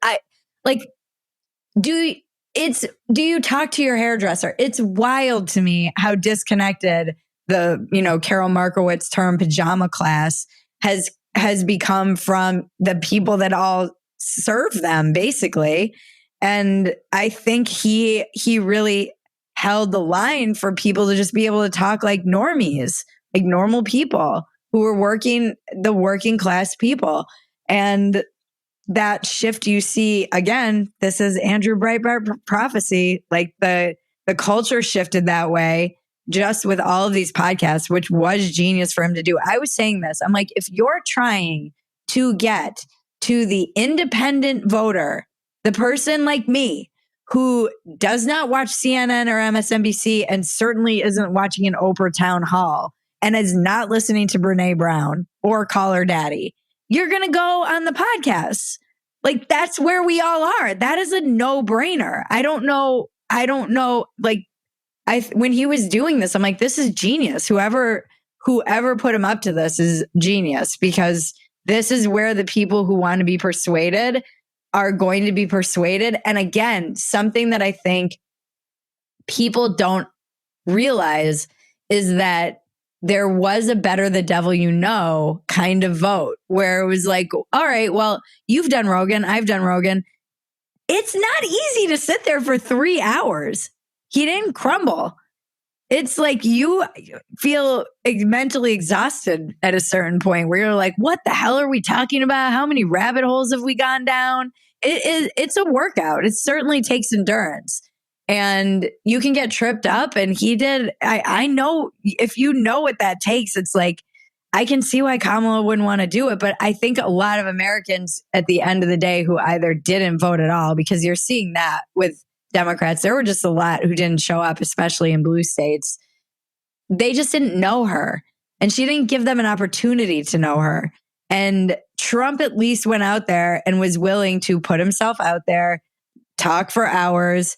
you talk to your hairdresser? It's wild to me how disconnected the, Carol Markowitz term pajama class has become from the people that all serve them basically. And I think he really held the line for people to just be able to talk like normies, like normal people who were the working class people. And that shift you see, again, this is Andrew Breitbart prophecy, the culture shifted that way just with all of these podcasts, which was genius for him to do. I was saying this, I'm like, if you're trying to get to the independent voter, the person like me who does not watch CNN or MSNBC and certainly isn't watching an Oprah town hall and is not listening to Brene Brown or Call Her Daddy, you're going to go on the podcast. That's where we all are. That is a no-brainer. I don't know. When he was doing this, I'm like, this is genius. Whoever put him up to this is genius, because this is where the people who want to be persuaded are going to be persuaded. And again, something that I think people don't realize is that there was a better the devil you know kind of vote where it was like, all right, well, you've done Rogan, I've done Rogan. It's not easy to sit there for 3 hours. He didn't crumble. It's like you feel mentally exhausted at a certain point where you're like, what the hell are we talking about? How many rabbit holes have we gone down? It's a workout. It certainly takes endurance. And you can get tripped up. And he did. I know if you know what that takes, it's like, I can see why Kamala wouldn't want to do it. But I think a lot of Americans at the end of the day who either didn't vote at all, because you're seeing that with Democrats, there were just a lot who didn't show up, especially in blue states. They just didn't know her. And she didn't give them an opportunity to know her. And Trump at least went out there and was willing to put himself out there, talk for hours,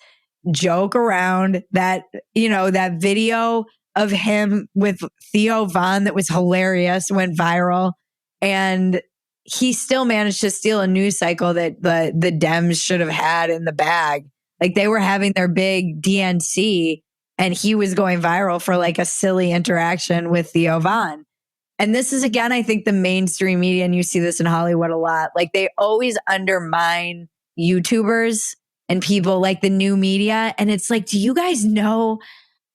joke around. That, that video of him with Theo Von that was hilarious went viral. And he still managed to steal a news cycle that the Dems should have had in the bag. Like, they were having their big DNC and he was going viral for like a silly interaction with Theo Von. And this is, again, I think the mainstream media, and you see this in Hollywood a lot, like they always undermine YouTubers and people like the new media. And it's like, do you guys know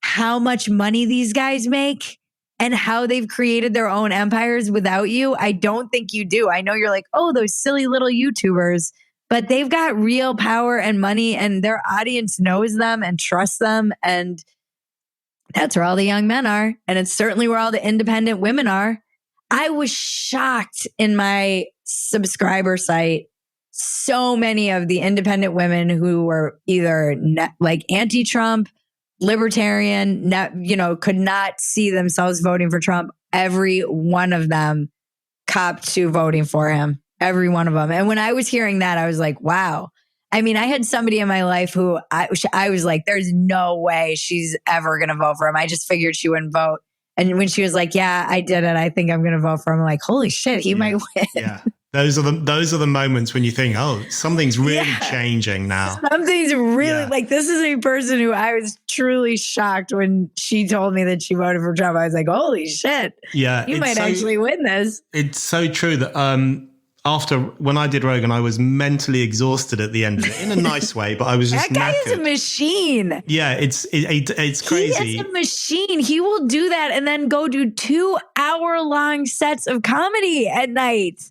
how much money these guys make and how they've created their own empires without you? I don't think you do. I know you're like, oh, those silly little YouTubers, but they've got real power and money, and their audience knows them and trusts them. And that's where all the young men are. And it's certainly where all the independent women are. I was shocked in my subscriber site. So many of the independent women who were either like anti-Trump, libertarian, could not see themselves voting for Trump. Every one of them copped to voting for him. Every one of them. And when I was hearing that, I was like, wow. I mean, I had somebody in my life who I was like, there's no way she's ever going to vote for him. I just figured she wouldn't vote. And when she was like, yeah, I did it, I think I'm going to vote for him. I'm like, holy shit, he might win. Yeah. Those are the moments when you think, oh, something's really changing now. Something's really like, this is a person who I was truly shocked when she told me that she voted for Trump. I was like, holy shit. Yeah. You might actually win this. It's so true that when I did Rogan, I was mentally exhausted at the end of it in a nice way, but I was just that guy knackered. Is a machine. Yeah, it's crazy. He is a machine. He will do that and then go do 2-hour-long sets of comedy at night.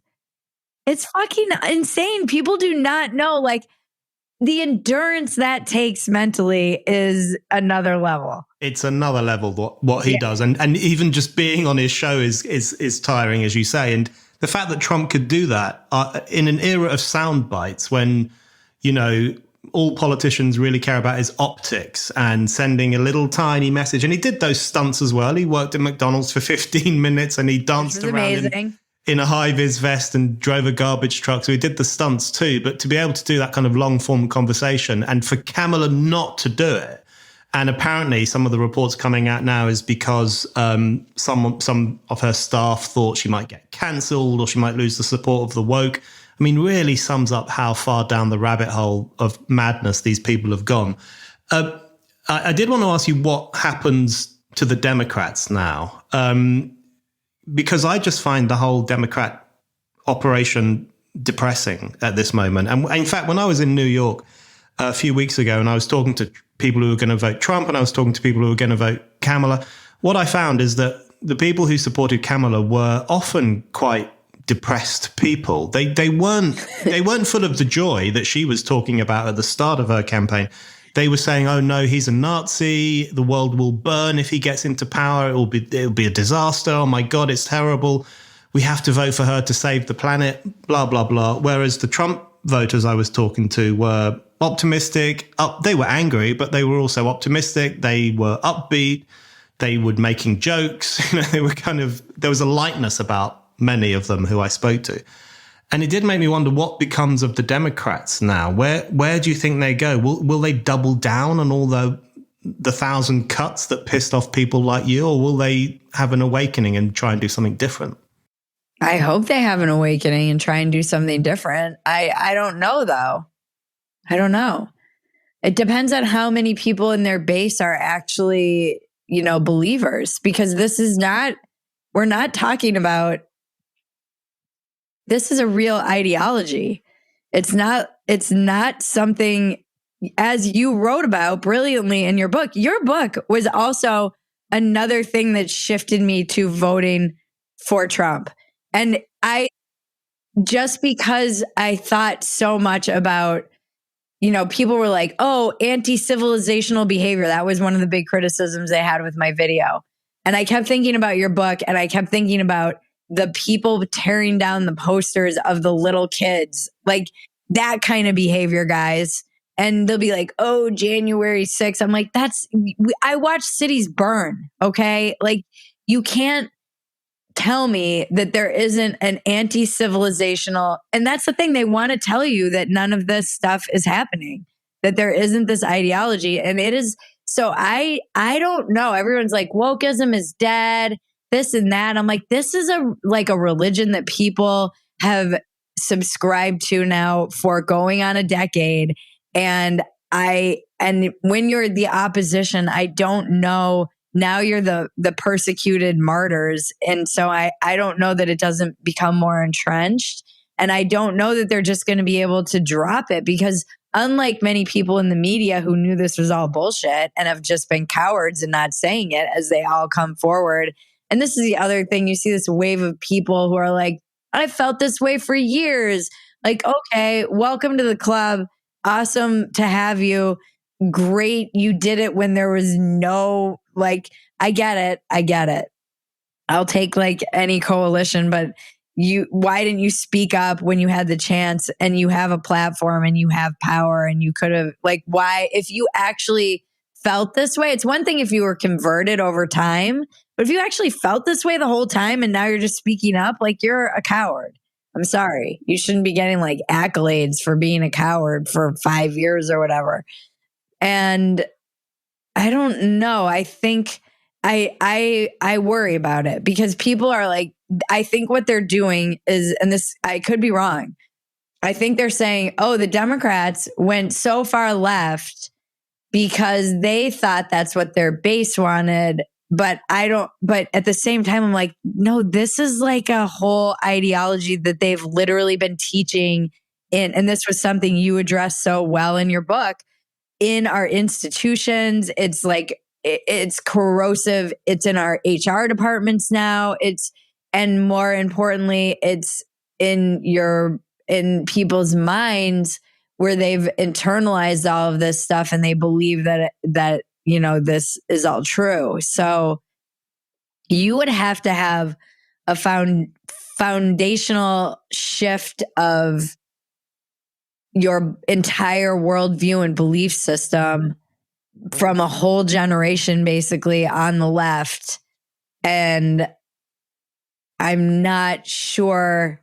It's fucking insane. People do not know, like, the endurance that takes mentally is another level. It's another level what he does, and even just being on his show is tiring, as you say. And the fact that Trump could do that in an era of sound bites, when all politicians really care about is optics and sending a little tiny message, and he did those stunts as well. He worked at McDonald's for 15 minutes, and he danced around in a high-vis vest and drove a garbage truck. So he did the stunts too. But to be able to do that kind of long-form conversation, and for Kamala not to do it, and apparently some of the reports coming out now is because some of her staff thought she might get cancelled or she might lose the support of the woke. I mean, really sums up how far down the rabbit hole of madness these people have gone. I did want to ask you what happens to the Democrats now. Because I just find the whole Democrat operation depressing at this moment. And in fact, when I was in New York a few weeks ago and I was talking to people who were going to vote Trump and I was talking to people who were going to vote Kamala, what I found is that the people who supported Kamala were often quite depressed people. They weren't full of the joy that she was talking about at the start of her campaign. They were saying, "Oh no, he's a Nazi. The world will burn if he gets into power. It'll be a disaster. Oh my God, it's terrible. We have to vote for her to save the planet." Blah blah blah. Whereas the Trump voters I was talking to were optimistic. They were angry, but they were also optimistic. They were upbeat. They were making jokes. They were there was a lightness about many of them who I spoke to. And it did make me wonder what becomes of the Democrats now. Where do you think they go? Will they double down on all the 1,000 cuts that pissed off people like you, or will they have an awakening and try and do something different? I hope they have an awakening and try and do something different. I don't know, though. I don't know. It depends on how many people in their base are actually, believers, because we're not talking about, this is a real ideology. It's not something, as you wrote about brilliantly in your book. Your book was also another thing that shifted me to voting for Trump. And just because I thought so much about, people were like, oh, anti-civilizational behavior. That was one of the big criticisms they had with my video. And I kept thinking about your book, and I kept thinking about the people tearing down the posters of the little kids, like that kind of behavior, guys. And they'll be like, oh, January 6th. I'm like, I watch cities burn. Okay. Like, you can't tell me that there isn't an anti-civilizational, and that's the thing, they want to tell you that none of this stuff is happening, that there isn't this ideology. And it is, so I don't know. Everyone's like, wokeism is dead, this and that. I'm like, this is a religion that people have subscribed to now for going on a decade. And when you're the opposition, I don't know. Now you're the persecuted martyrs. And so I don't know that it doesn't become more entrenched. And I don't know that they're just going to be able to drop it, because unlike many people in the media who knew this was all bullshit and have just been cowards and not saying it as they all come forward. And this is the other thing. You see this wave of people who are like, I felt this way for years. Like, okay, welcome to the club. Awesome to have you. Great. You did it when there was no, like, I get it. I'll take like any coalition, but why didn't you speak up when you had the chance and you have a platform and you have power and you could have, like, why, if you actually felt this way, it's one thing if you were converted over time, but if you actually felt this way the whole time and now you're just speaking up, like, you're a coward. I'm sorry. You shouldn't be getting like accolades for being a coward for 5 years or whatever. And I don't know. I think I worry about it because people are like, I think what they're doing is, and this, I could be wrong. I think they're saying, oh, the Democrats went so far left because they thought that's what their base wanted. But but at the same time, I'm like, no, this is like a whole ideology that they've literally been teaching and this was something you addressed so well in your book, in our institutions. It's like, it's corrosive. It's in our HR departments now. And more importantly, it's in people's minds where they've internalized all of this stuff and they believe that this is all true. So you would have to have a foundational shift of your entire worldview and belief system from a whole generation basically on the left. And I'm not sure,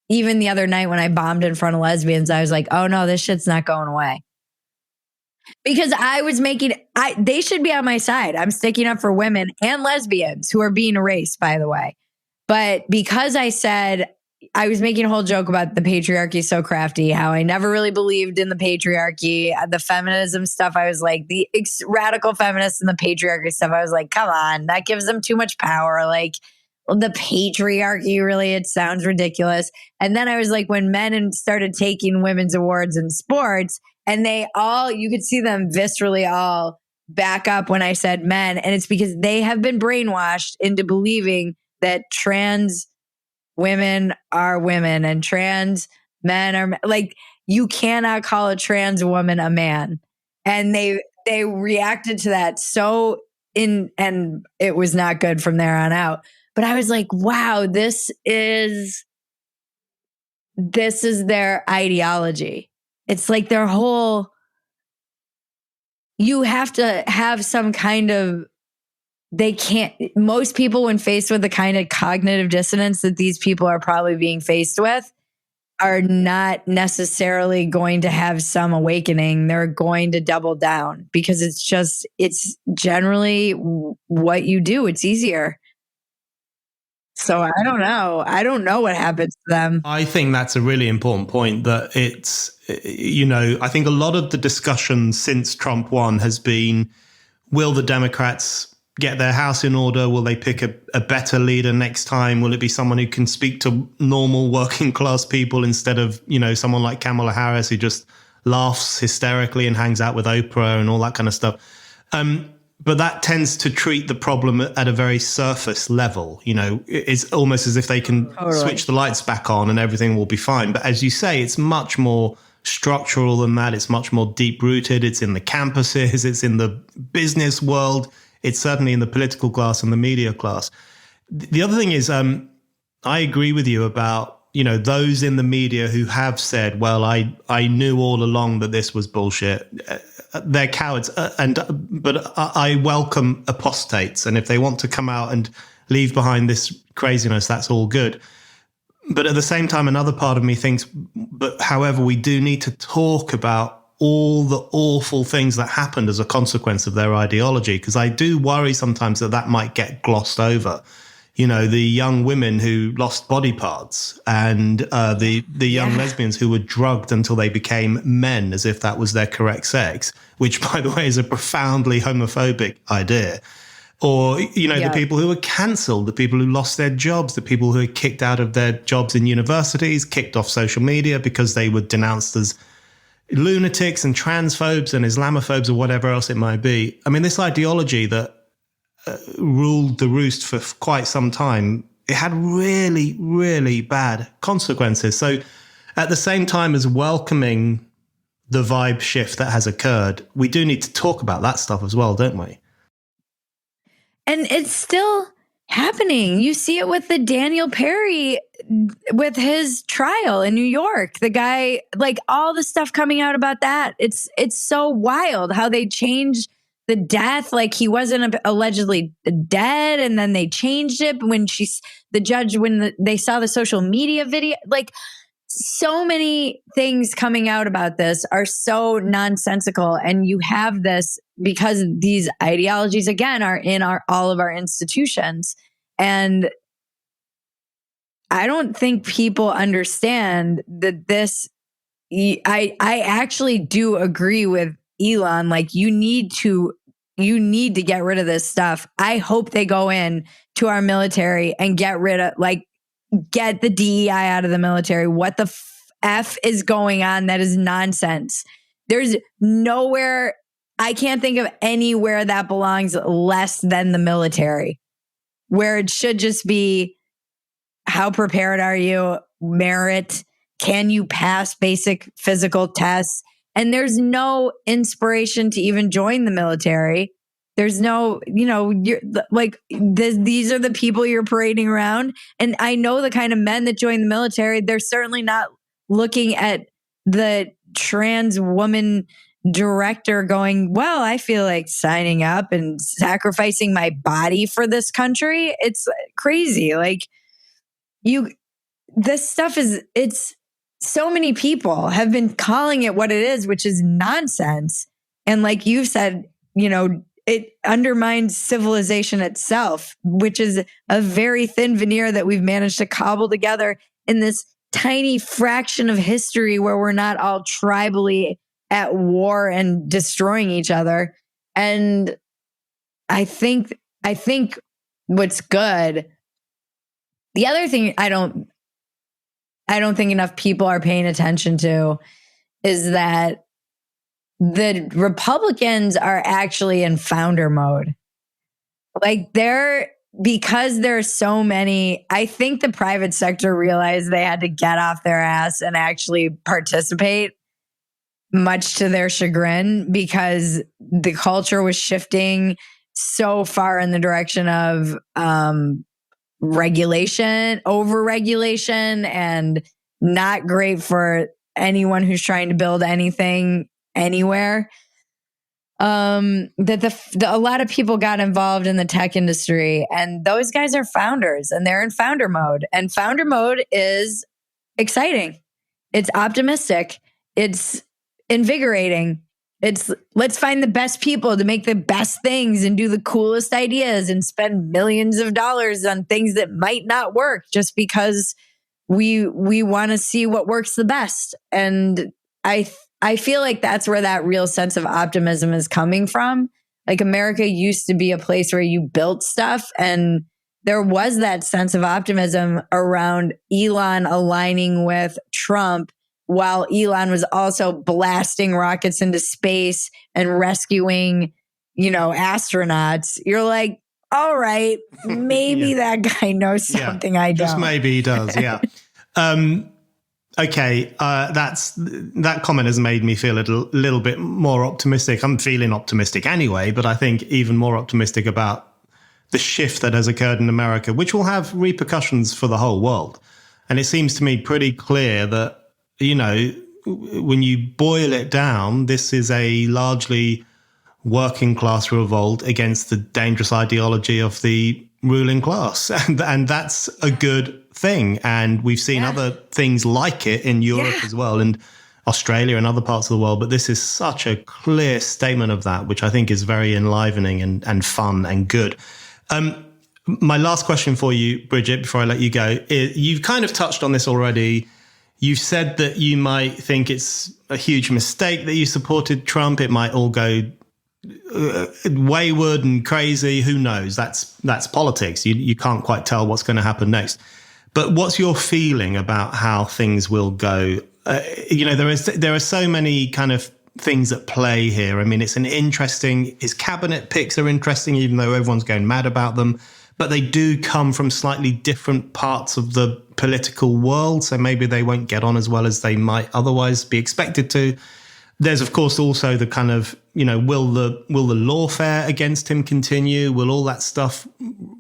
even the other night when I bombed in front of lesbians, I was like, oh no, this shit's not going away. Because I was they should be on my side. I'm sticking up for women and lesbians who are being erased, by the way. But because I was making a whole joke about the patriarchy so crafty, how I never really believed in the patriarchy, the feminism stuff. I was like, the radical feminists and the patriarchy stuff. I was like, come on, that gives them too much power. Like, the patriarchy, really, it sounds ridiculous. And then I was like, when men started taking women's awards in sports, and you could see them viscerally all back up when I said men. And it's because they have been brainwashed into believing that trans women are women and trans men are like, you cannot call a trans woman a man. And they reacted to that and it was not good from there on out. But I was like, wow, this is their ideology. It's like their whole, you have to have some kind of, most people when faced with the kind of cognitive dissonance that these people are probably being faced with are not necessarily going to have some awakening. They're going to double down because it's generally what you do. It's easier. So I don't know. I don't know what happens to them. I think that's a really important point, that it's, I think a lot of the discussion since Trump won has been, will the Democrats get their house in order? Will they pick a better leader next time? Will it be someone who can speak to normal working class people instead of, someone like Kamala Harris who just laughs hysterically and hangs out with Oprah and all that kind of stuff? But that tends to treat the problem at a very surface level. It's almost as if they can switch the lights back on and everything will be fine. But as you say, it's much more structural than that. It's much more deep rooted. It's in the campuses. It's in the business world. It's certainly in the political class and the media class. The other thing is, I agree with you about, those in the media who have said, well, I knew all along that this was bullshit. They're cowards. But I welcome apostates. And if they want to come out and leave behind this craziness, that's all good. But at the same time, another part of me thinks, but however, we do need to talk about all the awful things that happened as a consequence of their ideology, because I do worry sometimes that that might get glossed over. You know, the young women who lost body parts, and the young lesbians who were drugged until they became men as if that was their correct sex, which, by the way, is a profoundly homophobic idea. Or, you know, the people who were cancelled, the people who lost their jobs, the people who were kicked out of their jobs in universities, kicked off social media because they were denounced as lunatics and transphobes and Islamophobes or whatever else it might be. I mean, this ideology that ruled the roost for quite some time, it had really, really bad consequences. So at the same time as welcoming the vibe shift that has occurred, we do need to talk about that stuff as well, don't we? And it's still happening. You see it with the Daniel Perry, with his trial in New York. The guy, like, all the stuff coming out about that. It's so wild how they changed the death. Like, he wasn't allegedly dead, and then they changed it when the judge, when they saw the social media video. Like, so many things coming out about this are so nonsensical. And you have this because these ideologies, again, are in all of our institutions. And I don't think people understand that this. I actually do agree with Elon. Like, you need to get rid of this stuff. I hope they go in to our military and get rid of, like, get the DEI out of the military. What the F is going on? That is nonsense. There's nowhere, I can't think of anywhere that belongs less than the military, where it should just be, how prepared are you? Merit. Can you pass basic physical tests? And there's no inspiration to even join the military. There's no, you're like, these are the people you're parading around. And I know the kind of men that join the military, they're certainly not looking at the trans woman director going, well, I feel like signing up and sacrificing my body for this country. It's crazy. Like, this stuff it's so many people have been calling it what it is, which is nonsense. And like you said, it undermines civilization itself, which is a very thin veneer that we've managed to cobble together in this tiny fraction of history where we're not all tribally at war and destroying each other. And I think what's good, the other thing I don't think enough people are paying attention to is that the Republicans are actually in founder mode. Like, because there's so many, I think the private sector realized they had to get off their ass and actually participate, much to their chagrin, because the culture was shifting so far in the direction of regulation, over-regulation, and not great for anyone who's trying to build anything anywhere. That a lot of people got involved in the tech industry, and those guys are founders, and they're in founder mode. And founder mode is exciting. It's optimistic. It's invigorating. It's, let's find the best people to make the best things and do the coolest ideas and spend millions of dollars on things that might not work just because we want to see what works the best. And I feel like that's where that real sense of optimism is coming from. Like, America used to be a place where you built stuff, and there was that sense of optimism around Elon aligning with Trump, while Elon was also blasting rockets into space and rescuing, astronauts. You're like, all right, maybe that guy knows something I don't. Just maybe he does, yeah. Okay, that comment has made me feel a little bit more optimistic. I'm feeling optimistic anyway, but I think even more optimistic about the shift that has occurred in America, which will have repercussions for the whole world. And it seems to me pretty clear that, when you boil it down, this is a largely working class revolt against the dangerous ideology of the ruling class, and that's a good thing. And we've seen other things like it in Europe as well, and Australia and other parts of the world. But this is such a clear statement of that, which I think is very enlivening and fun and good. My last question for you, Bridget, before I let you go, is you've kind of touched on this already. You've said that you might think it's a huge mistake that you supported Trump. It might all go wayward and crazy. Who knows? That's politics. You can't quite tell what's going to happen next. But what's your feeling about how things will go? There are so many kind of things at play here. I mean, his cabinet picks are interesting, even though everyone's going mad about them. But they do come from slightly different parts of the political world, so maybe they won't get on as well as they might otherwise be expected to. There's, of course, also the kind of, will the lawfare against him continue? Will all that stuff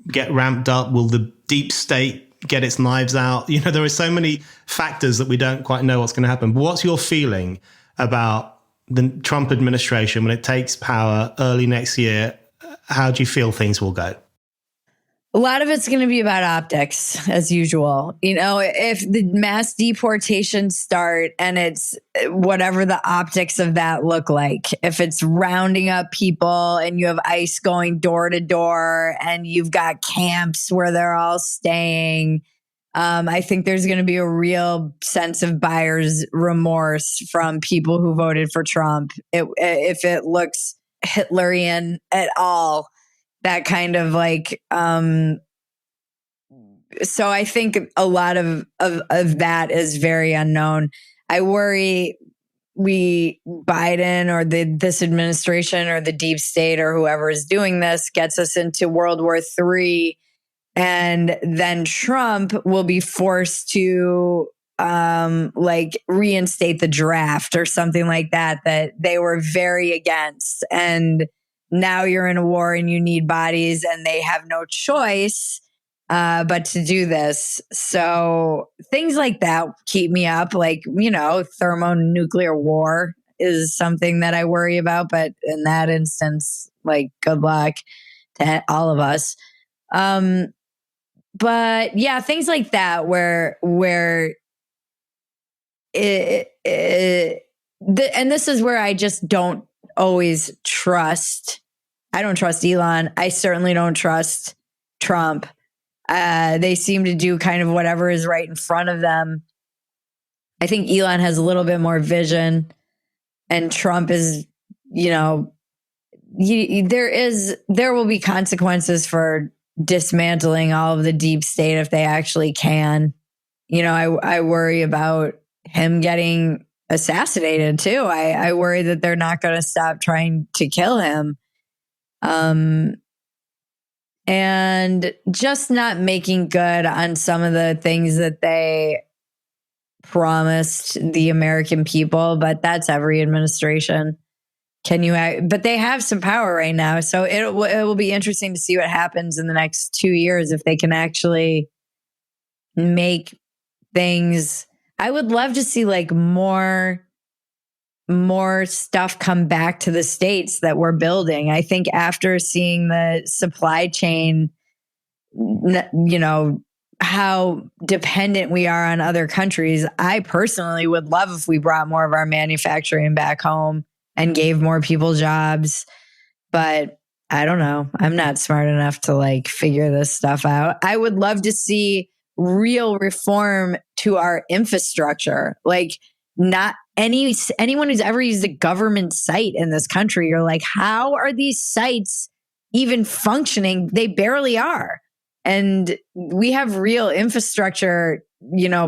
get ramped up? Will the deep state get its knives out? There are so many factors that we don't quite know what's going to happen. But what's your feeling about the Trump administration when it takes power early next year? How do you feel things will go? A lot of it's going to be about optics, as usual. If the mass deportations start and it's whatever the optics of that look like, if it's rounding up people and you have ICE going door to door and you've got camps where they're all staying, I think there's going to be a real sense of buyer's remorse from people who voted for Trump. If it looks Hitlerian at all. That kind of so I think a lot of that is very unknown. I worry Biden or this administration or the deep state or whoever is doing this gets us into World War III, and then Trump will be forced to reinstate the draft or something like that they were very against. And now you're in a war and you need bodies and they have no choice but to do this. So things like that keep me up. Thermonuclear war is something that I worry about. But in that instance, good luck to all of us. But yeah, things like that where and this is where I just don't always trust. I don't trust Elon. I certainly don't trust Trump. They seem to do kind of whatever is right in front of them. I think Elon has a little bit more vision, and Trump is, there will be consequences for dismantling all of the deep state if they actually can. I worry about him getting assassinated too. I worry that they're not going to stop trying to kill him. And just not making good on some of the things that they promised the American people, but that's every administration. But they have some power right now. So it will be interesting to see what happens in the next 2 years if they can actually make things. I would love to see more stuff come back to the states that we're building. I think after seeing the supply chain, how dependent we are on other countries, I personally would love if we brought more of our manufacturing back home and gave more people jobs. But I don't know. I'm not smart enough to figure this stuff out. I would love to see real reform to our infrastructure. Not anyone who's ever used a government site in this country, you're like, how are these sites even functioning? They barely are. And we have real infrastructure,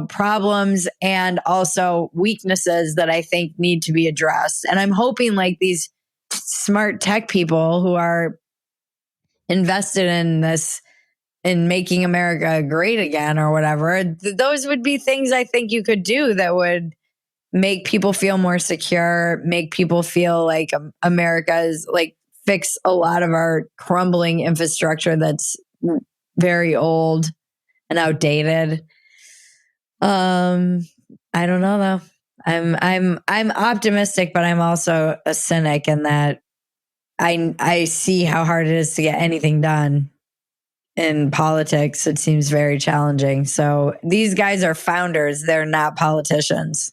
problems and also weaknesses that I think need to be addressed. And I'm hoping these smart tech people who are invested in this, in making America great again or whatever, those would be things I think you could do that would make people feel more secure, make people feel like America is fix a lot of our crumbling infrastructure that's very old and outdated. I don't know though. I'm optimistic, but I'm also a cynic in that I see how hard it is to get anything done in politics, it seems very challenging. So these guys are founders. They're not politicians.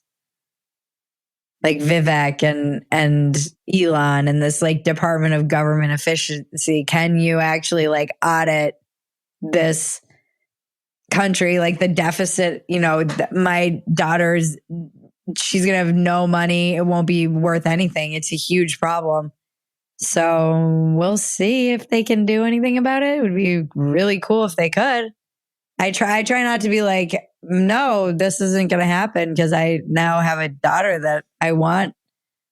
Like Vivek and Elon and this like Department of Government Efficiency. Can you actually like audit this country? Like the deficit, my daughter's, she's going to have no money. It won't be worth anything. It's a huge problem. So we'll see if they can do anything about it. It would be really cool if they could. I try not to be like, no, this isn't going to happen, because I now have a daughter that I want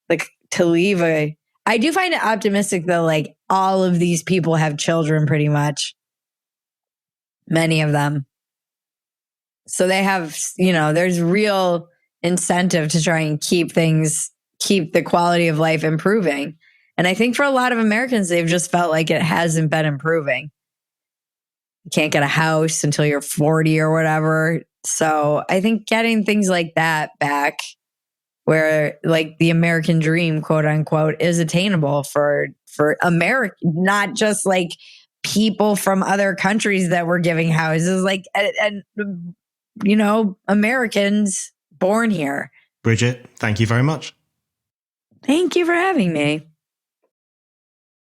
like to leave I do find it optimistic though, like all of these people have children pretty much. Many of them. So they have, there's real incentive to try and keep the quality of life improving. And I think for a lot of Americans, they've just felt like it hasn't been improving. You can't get a house until you're 40 or whatever. So I think getting things like that back, where like the American dream, quote unquote, is attainable for America, not just like people from other countries that were giving houses, like, and Americans born here. Bridget, thank you very much. Thank you for having me.